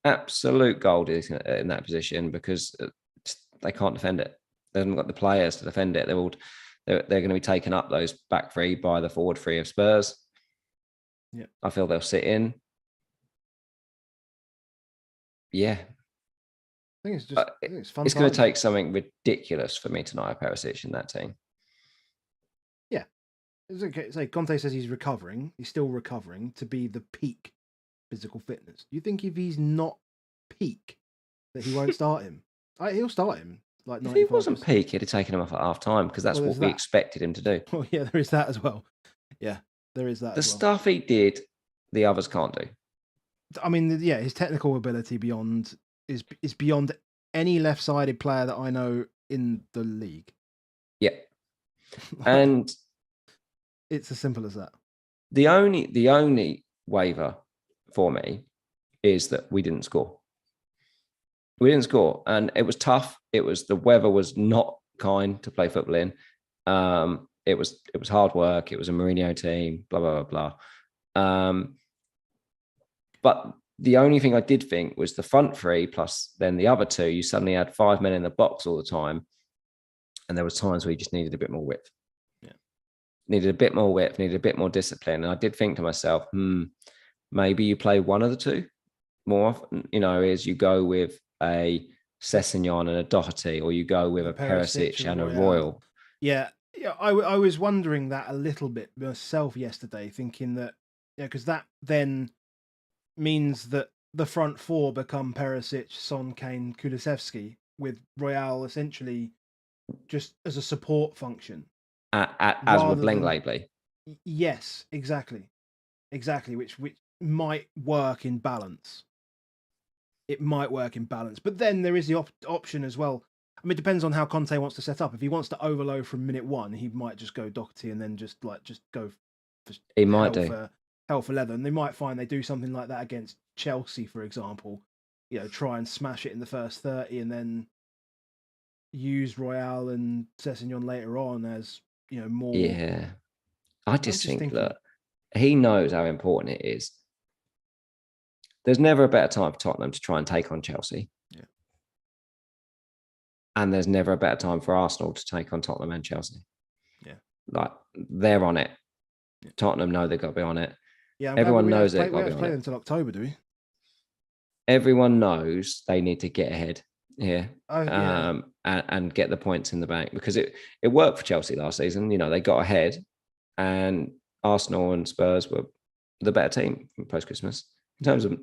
Absolute gold is in that position because they can't defend it. They haven't got the players to defend it. They're going to be taken up those back 3 by the forward 3 of Spurs. Yeah, I feel they'll sit in. Yeah, I think it's fun. It's going to take something ridiculous for me to not have Perisic in that team. Yeah, it's okay. So Conte says he's recovering. He's still recovering to be the peak physical fitness. Do you think if he's not peak, that he won't start him? He'll start him. Like if he wasn't peak, he'd have taken him off at half time because that's what we expected him to do. Well, yeah, there is that as well. Yeah, there is that. The stuff he did, the others can't do. I mean, yeah, his technical ability is beyond any left-sided player that I know in the league. Yeah, and it's as simple as that. The only waiver for me is that we didn't score. We didn't score, and it was tough. The weather was not kind to play football in. It was hard work. It was a Mourinho team. Blah blah blah blah. But the only thing I did think was the front 3 plus then the other 2. You suddenly had 5 men in the box all the time, and there was times where you just needed a bit more width. Yeah, needed a bit more width. Needed a bit more discipline. And I did think to myself, maybe you play one of the 2 more often. You know, as you go with a Sessegnon and a Doherty, or you go with a Perisic and a Royal. Yeah, I was wondering that a little bit myself yesterday, thinking that, because that then means that the front 4 become Perisic, Son, Kane, Kulusevski, with Royale essentially just as a support function. As with Langley. Yes, exactly, which might work in balance. It might work in balance, but then there is the option as well. I mean, it depends on how Conte wants to set up. If he wants to overload from minute 1, he might just go Doherty and then just go for hell for leather. And they might find they do something like that against Chelsea, for example. Try and smash it in the first 30 and then use Royale and Sessegnon later on as more. Yeah, I just think that he knows how important it is. There's never a better time for Tottenham to try and take on Chelsea. Yeah. And there's never a better time for Arsenal to take on Tottenham and Chelsea. Yeah. Like, they're on it. Yeah. Tottenham know they've got to be on it. Yeah, everyone knows they've got to be on it. Until October, do we? Everyone knows they need to get ahead here yeah. and get the points in the bank, because it worked for Chelsea last season. They got ahead, and Arsenal and Spurs were the better team from post-Christmas in terms of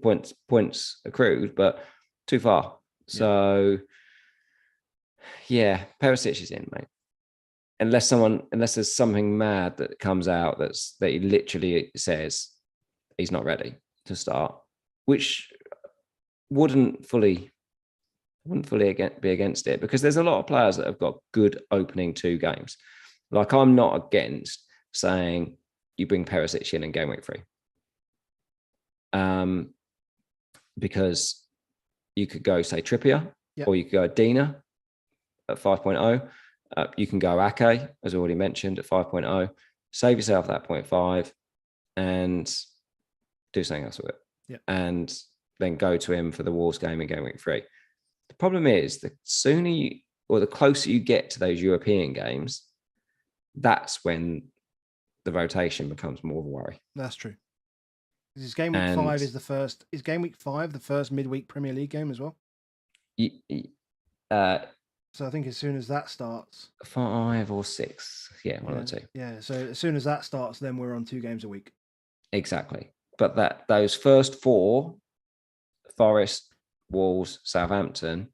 points accrued, but too far. So, yeah, Perisic is in, mate. Unless there's something mad that comes out that he literally says he's not ready to start, which wouldn't fully be against it, because there's a lot of players that have got good opening 2 games. Like, I'm not against saying you bring Perisic in game week 3. Because you could go, say, Trippier, or you could go Dina at 5.0. You can go Ake, as already mentioned, at 5.0. Save yourself that 0.5 and do something else with it. And then go to him for the Wolves game in game week 3. The problem is, the sooner the closer you get to those European games, that's when the rotation becomes more of a worry. That's true. Is game week 5 is the first? Is game week 5 the first midweek Premier League game as well? So I think as soon as that starts, 5 or 6, one of the 2. Yeah, so as soon as that starts, then we're on 2 games a week. Exactly. But those first 4, Forest, Wolves, Southampton,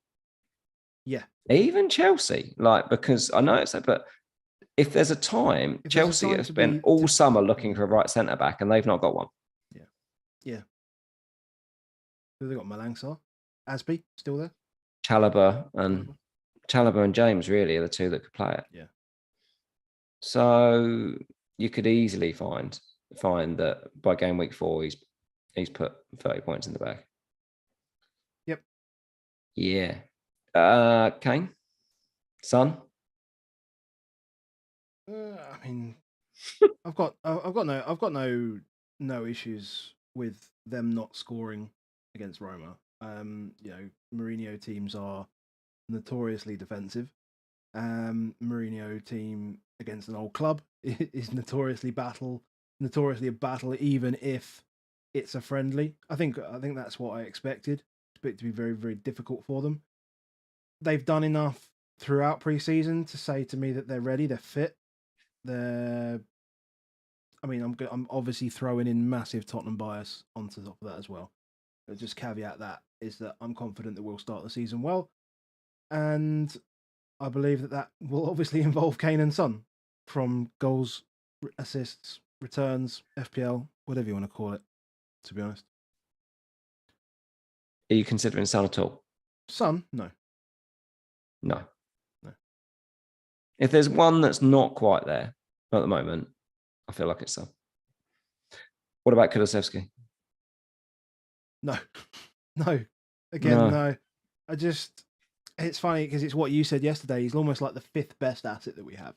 even Chelsea, because I know it's that, but if there's a time, Chelsea have spent all summer looking for a right centre back, and they've not got one. Yeah. Who they got? Malangsar, Aspi still there. Chalobah and James really are the 2 that could play it. Yeah. So you could easily find that by game week 4 he's put 30 points in the bag. Yep. Yeah. Kane, Son. I mean, I've got no issues with them not scoring against Roma. Mourinho teams are notoriously defensive. Mourinho team against an old club is notoriously a battle, even if it's a friendly. I think that's what I expected. Expect it to be very, very difficult for them. They've done enough throughout pre-season to say to me that they're ready, they're fit. I'm obviously throwing in massive Tottenham bias onto top of that as well. But just caveat that is that I'm confident that we'll start the season well, and I believe that will obviously involve Kane and Son from goals, assists, returns, FPL, whatever you want to call it. To be honest, are you considering Son at all? Son, no. If there's one that's not quite there at the moment, I feel like it's Son. What about Kulusevski? No. Again, no. It's funny because it's what you said yesterday. He's almost like the 5th best asset that we have.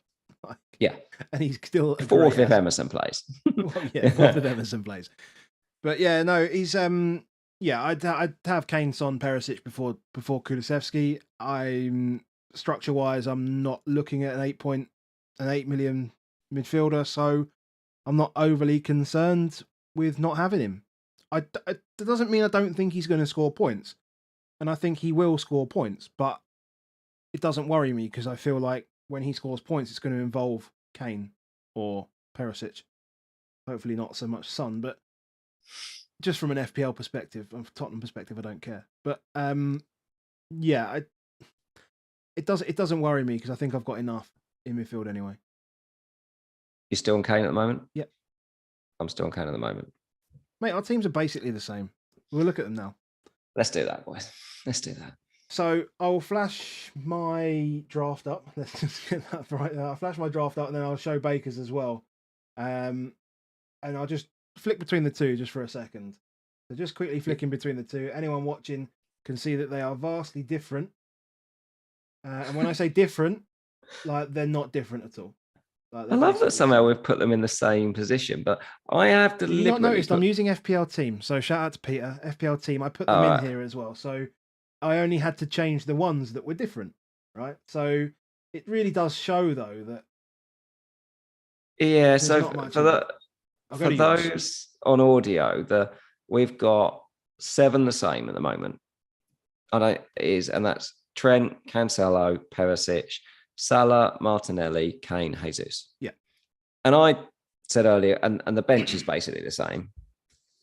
And he's still 4th if Emerson plays. 4th if Emerson plays. But he's I'd have Kane, Son, Perisic before Kulusevski. Structure-wise, I'm not looking at an 8 million midfielder, so I'm not overly concerned with not having him. That doesn't mean I don't think he's going to score points, and I think he will score points, but it doesn't worry me because I feel like when he scores points, it's going to involve Kane or Perisic. Hopefully not so much Son, but just from an FPL perspective, from a Tottenham perspective, I don't care. But it doesn't worry me because I think I've got enough in midfield anyway. You're still on Kane at the moment? Yep. I'm still on Kane at the moment. Mate, our teams are basically the same. We'll look at them now. Let's do that, boys. Let's do that. So I'll flash my draft up. Let's just get that right. I'll flash my draft up and then I'll show Baker's as well. And I'll just flick between the 2 just for a second. So just quickly flicking between the 2. Anyone watching can see that they are vastly different. And when I say different, like they're not different at all. Like, I love that somehow we've put them in the same position, but I have deliberately... You've not noticed I'm using FPL team, so shout out to Peter. FPL team, I put them in here as well. So I only had to change the ones that were different, right? So it really does show, though, that... Yeah, so for those on audio, we've got 7 the same at the moment. And that's Trent, Cancelo, Perisic, Salah, Martinelli, Kane, Jesus. Yeah. And I said earlier, and the bench is basically the same,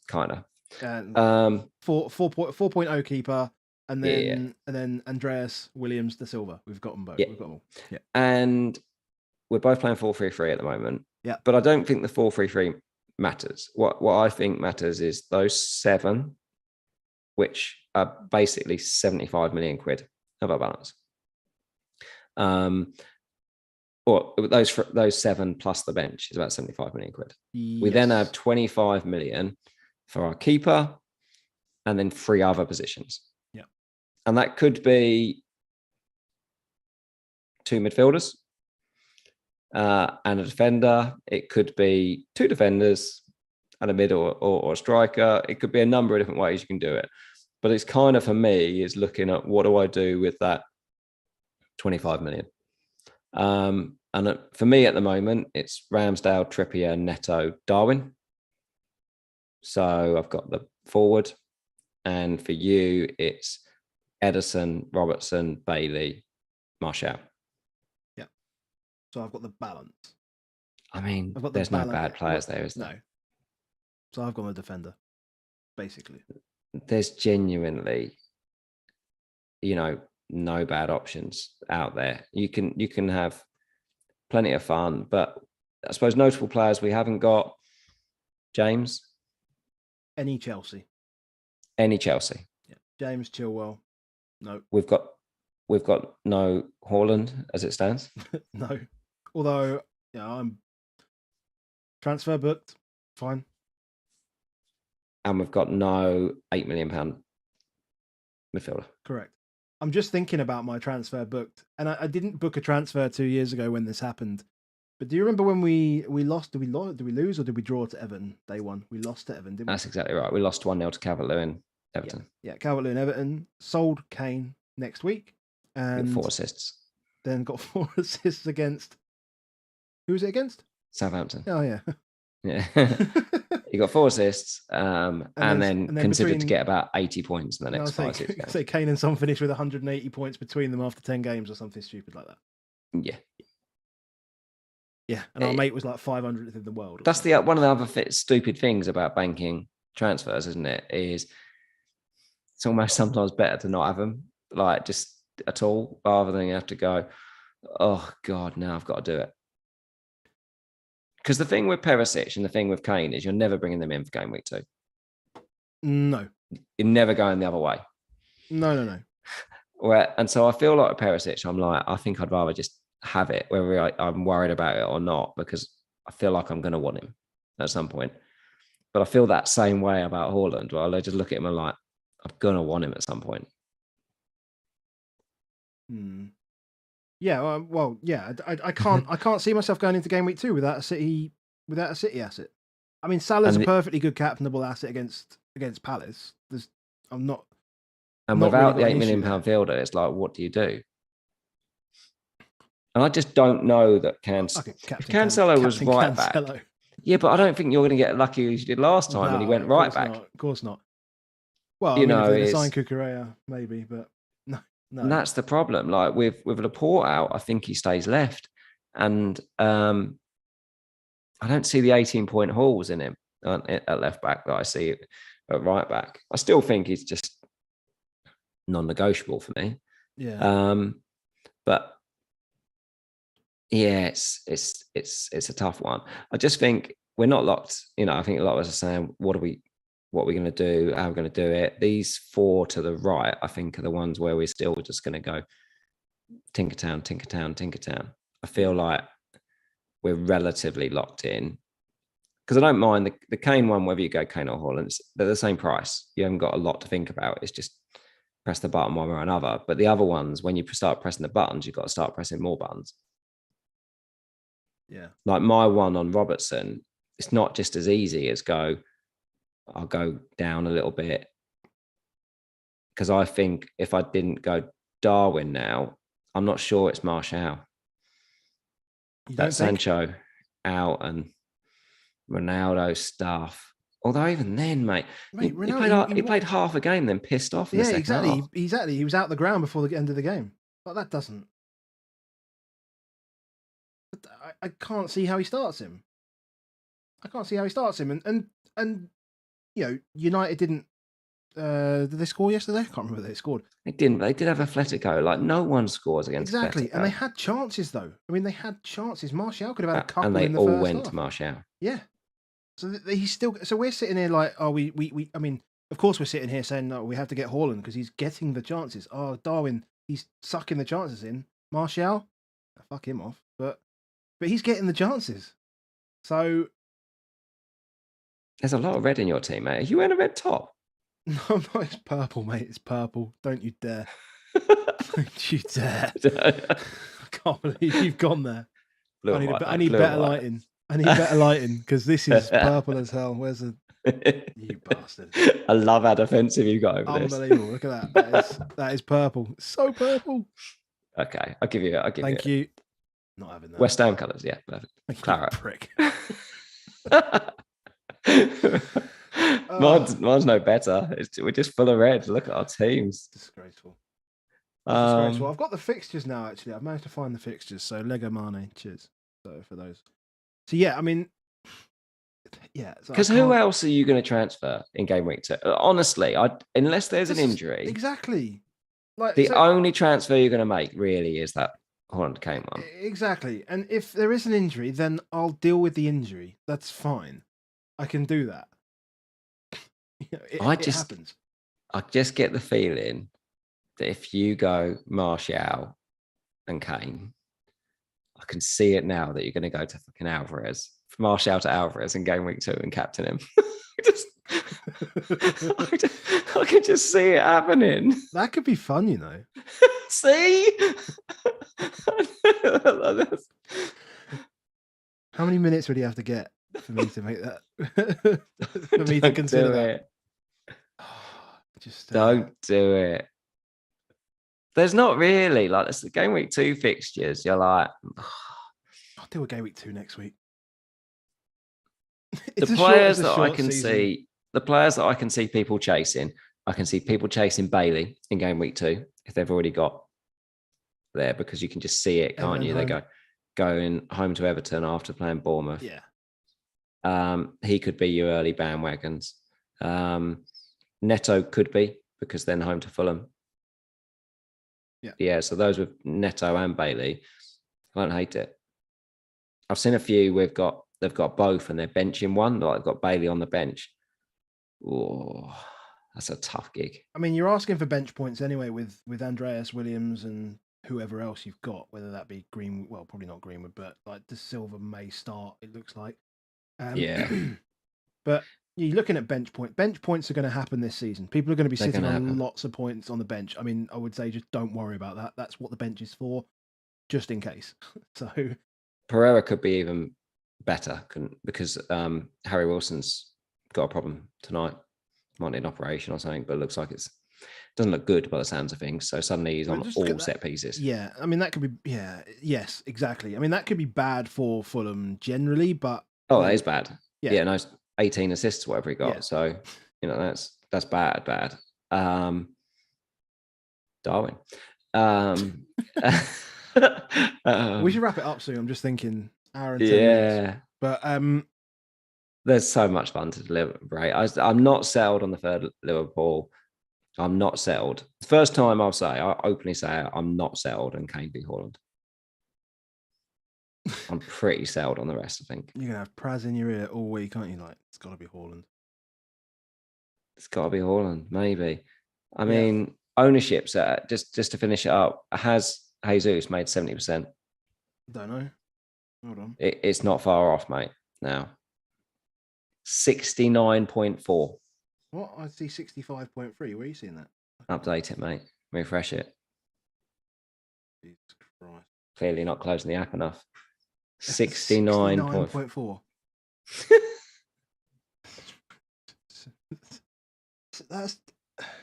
kind of. 4.0 keeper, and then Andreas Williams da Silva. We've got them both. Yeah. We've got them all. Yeah. And we're both playing 4-3-3 at the moment. Yeah. But I don't think the 4-3-3 matters. What I think matters is those 7, which basically 75 million quid of our balance. Or those 7 plus the bench is about 75 million quid. Yes. We then have 25 million for our keeper and then 3 other positions. Yeah. And that could be 2 midfielders and a defender. It could be 2 defenders and a mid or a striker. It could be a number of different ways you can do it. But it's kind of, for me, is looking at what do I do with that 25 million. And for me at the moment, it's Ramsdale, Trippier, Neto, Darwin. So I've got the forward. And for you, it's Ederson, Robertson, Bailey, Martial. Yeah. So I've got the balance. I mean, there's no bad players there, is there? No. So I've gone the defender, basically. There's genuinely, no bad options out there. You can have plenty of fun, but I suppose notable players we haven't got. James. Any Chelsea. Yeah. James Chilwell. No. We've got no Haaland as it stands. No. Although, I'm transfer booked. Fine. And we've got no £8 million midfielder. Correct. I'm just thinking about my transfer booked, and I didn't book a transfer 2 years ago when this happened. But do you remember when we lost? Did we lose or did we draw to Everton day one? We lost to Everton, didn't we? That's exactly right. We lost 1-0 to Calvert-Lewin, Everton. Yeah, Calvert-Lewin, Everton. Sold Kane next week. And 4 assists. Then got 4 assists against... Who was it against? Southampton. Oh, yeah. Yeah. He got 4 assists and then considered to get about 80 points in the next 5 6 games. Say Kane and Son finished with 180 points between them after 10 games or something stupid like that. Yeah. Yeah, and our mate was like 500th in the world. That's one of the other stupid things about banking transfers, isn't it? Is it's almost sometimes better to not have them, like just at all, rather than you have to go, oh God, now I've got to do it. Because the thing with Perisic and the thing with Kane is you're never bringing them in for game week 2. No. You're never going the other way. No. And so I feel like with Perisic, I'm like, I think I'd rather just have it, whether I'm worried about it or not, because I feel like I'm going to want him at some point. But I feel that same way about Haaland. Well, I just look at him and like, I'm going to want him at some point. Yeah, I can't see myself going into game week 2 without a City asset. I mean, Salah's a perfectly good captainable asset against Palace. And without the £8 million fielder, it's like, what do you do? And I just don't know that Cancelo was right back. Yeah, but I don't think you're going to get lucky as you did last time when he went right back. Of course not. Well, if they sign Cucurella, maybe, but no. And that's the problem. Like with Laporte out, I think he stays left. And I don't see the 18-point hauls in him at left back that I see at right back. I still think he's just non-negotiable for me. Yeah. But yeah, it's a tough one. I just think we're not locked. I think a lot of us are saying, what are we going to do? How are we going to do it? These 4 to the right, I think, are the ones where we're still just going to go Tinkertown. I feel like we're relatively locked in because I don't mind the Kane one, whether you go Kane or Haaland, they're the same price. You haven't got a lot to think about. It's just press the button one or another. But the other ones, when you start pressing the buttons, you've got to start pressing more buttons. Yeah. Like my one on Robertson, it's not just as easy as I'll go down a little bit. Because I think if I didn't go Darwin now, I'm not sure it's Martial. That Sancho out and Ronaldo stuff. Although even then, mate he played half a game, then pissed off. Yeah, exactly. Exactly. He was out the ground before the end of the game. But that doesn't. I can't see how he starts him. And United didn't. Did they score yesterday? I can't remember if they scored. They didn't. They did have Atletico. Like no one scores against exactly, Atletico. And they had chances though. I mean, they had chances. Martial could have had a couple, and they in the all first went half. to Martial. Yeah. So he's still. So we're sitting here like, oh, we. I mean, of course, we're sitting here saying, no, we have to get Haaland because he's getting the chances. Oh, Darwin, he's sucking the chances in. Martial, fuck him off. But he's getting the chances. So there's a lot of red in your team, mate. Are you wearing a red top? No, it's purple, mate. It's purple. Don't you dare. Don't you dare. I can't believe you've gone there. I need better lighting. I need better lighting because this is purple as hell. Where's the... You bastard. I love how defensive you got over this. Unbelievable. Look at that. That is purple. So purple. Okay. I'll give you it. Thank you. Not having that. West Ham colours. Yeah. Perfect. Claret. Prick. Mine's no better. We're just full of red. Look at our teams. Disgraceful. I've got the fixtures now, actually. I've managed to find the fixtures. So Lego Mane, cheers. So for those. So yeah, I mean, yeah. Because who else are you going to transfer in game week 2? Honestly, unless there's an injury. Exactly. Like the only transfer you're going to make really is that Haaland Kane one. Exactly. And if there is an injury, then I'll deal with the injury. That's fine. I can do that. It happens. I just get the feeling that if you go Martial and Kane, I can see it now that you're going to go to fucking Alvarez, from Martial to Alvarez in game week 2 and captain him. I can just see it happening. That could be fun, you know. See? How many minutes would he have to get for me to make that? For me to consider that. Don't do it. There's not really like it's the game week 2 fixtures. You're like, I'll do a game week 2 next week. The players that I can see people chasing. I can see people chasing Bailey in game week 2 if they've already got there because you can just see it, can't you? They going home to Everton after playing Bournemouth. Yeah. He could be your early bandwagons. Neto could be because then home to Fulham. Yeah. So those with Neto and Bailey, I don't hate it. I've seen a few. They've got both and they're benching one. Like they've got Bailey on the bench. Oh, that's a tough gig. I mean, you're asking for bench points anyway with Andreas Williams and whoever else you've got, whether that be Greenwood. Well, probably not Greenwood, but like De Silva may start. It looks like. Yeah. But you're looking at bench points. Bench points are going to happen this season. People are going to be sitting on lots of points on the bench. I mean, I would say just don't worry about that. That's what the bench is for, just in case. So Pereira could be even better because Harry Wilson's got a problem tonight. Might need an operation or something, but it looks like it doesn't look good by the sounds of things. So suddenly he's on all set pieces. Yeah, I mean that could be. Yeah, yes, exactly. I mean that could be bad for Fulham generally, but that is bad. Yeah, no, 18 assists, whatever he got. Yeah. So that's bad. Darwin. We should wrap it up soon. I'm just thinking hour and 10 minutes. But there's so much fun to deliberate. I'm not settled on the third Liverpool. I'm not settled. First time I openly say I'm not settled on Kane v Haaland. I'm pretty settled on the rest, I think. You're going to have Praz in your ear all week, aren't you? Like, it's got to be Haaland. It's got to be Haaland, maybe. I mean, ownership's just to finish it up, has Jesus made 70%? Don't know. Hold on. It's not far off, mate, now. 69.4. What? I see 65.3. Where are you seeing that? Update it, mate. Refresh it. Jesus Christ. Clearly not closing the app enough. 69.4.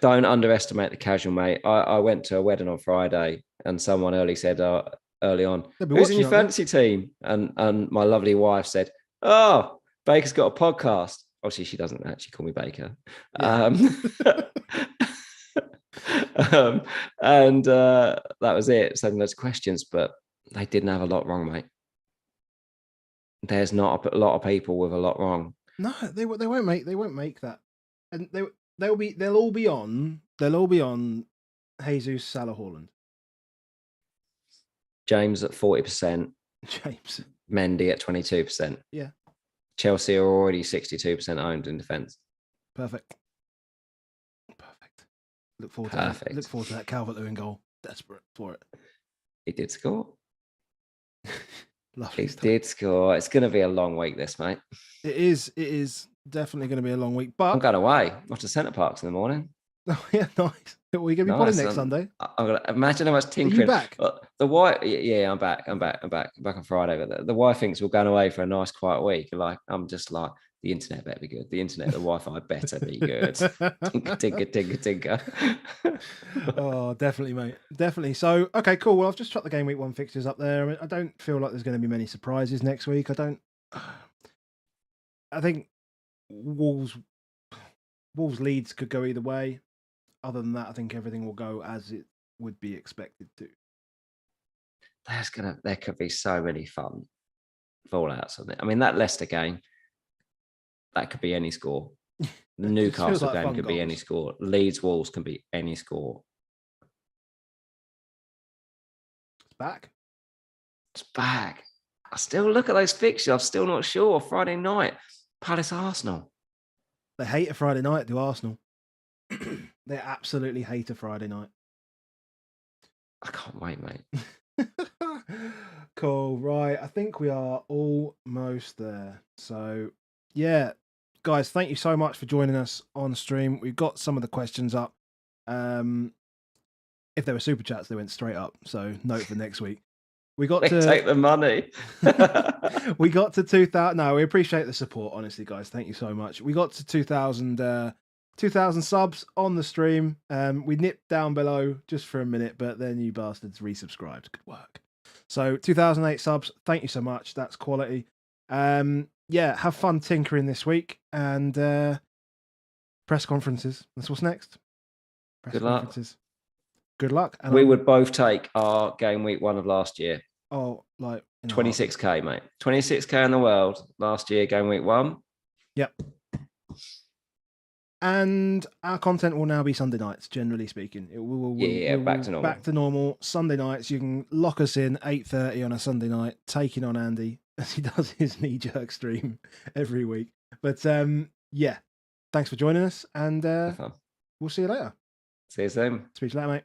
Don't underestimate the casual, mate. I went to a wedding on Friday and someone said early on, who's in your fantasy team? And my lovely wife said, oh, Baker's got a podcast. Obviously, she doesn't actually call me Baker. Yeah. And that was it. So there's questions, but they didn't have a lot wrong, mate. There's not a lot of people with a lot wrong. No, they won't make that, and they'll all be on Jesus, Salah, Haaland. James at 40%. James. Mendy at 22%. Yeah. Chelsea are already 62% owned in defence. Perfect. Look forward to Perfect. that. Look forward to that Calvert-Lewin goal. Desperate for it. He did score. Lovely He stuff. did score. It's going to be a long week, this, mate. It is definitely going to be a long week. But I'm going away. Off to Centre Parks in the morning. Oh yeah, nice. Are we going to be potting next Sunday? I'm going to imagine how much tinkering. Are you back? The wife, yeah, I'm back. I'm back on Friday. But the wife thinks we're going away for a nice quiet week. Like I'm just like, the internet better be good. The Wi-Fi better be good. tinker. Oh, definitely, mate. Definitely. So, okay, cool. Well, I've just chucked the game week 1 fixtures up there. I mean, I don't feel like there's going to be many surprises next week. I think Wolves Leeds could go either way. Other than that, I think everything will go as it would be expected to. There could be so many fun fallouts on it. I mean, that Leicester game, that could be any score. The Newcastle game could be any score. Leeds Wolves can be any score. It's back. It's back. I still look at those fixtures. I'm still not sure. Friday night, Palace Arsenal. They hate a Friday night, do Arsenal? They absolutely hate a Friday night. I can't wait, mate. Cool. Right. I think we are almost there. So, yeah, guys, thank you so much for joining us on stream. We've got some of the questions up. If there were super chats, they went straight up. So, note for next week. We got to take the money. We got to 2,000. No, we appreciate the support, honestly, guys. Thank you so much. We got to 2,000 subs on the stream. We nipped down below just for a minute, but then you bastards resubscribed. Good work. So 2008 subs. Thank you so much. That's quality. Yeah, have fun tinkering this week and press conferences. That's what's next. Good luck. Good luck. And we would both take our game week 1 of last year. Oh, like 26k, mate. 26k in the world last year, game week 1. Yep. And our content will now be Sunday nights, generally speaking. Back to normal. Back to normal. Sunday nights. You can lock us in 8:30 on a Sunday night, taking on Andy as he does his knee-jerk stream every week. But yeah, thanks for joining us, and we'll see you later. See you soon. Speak to you later, mate.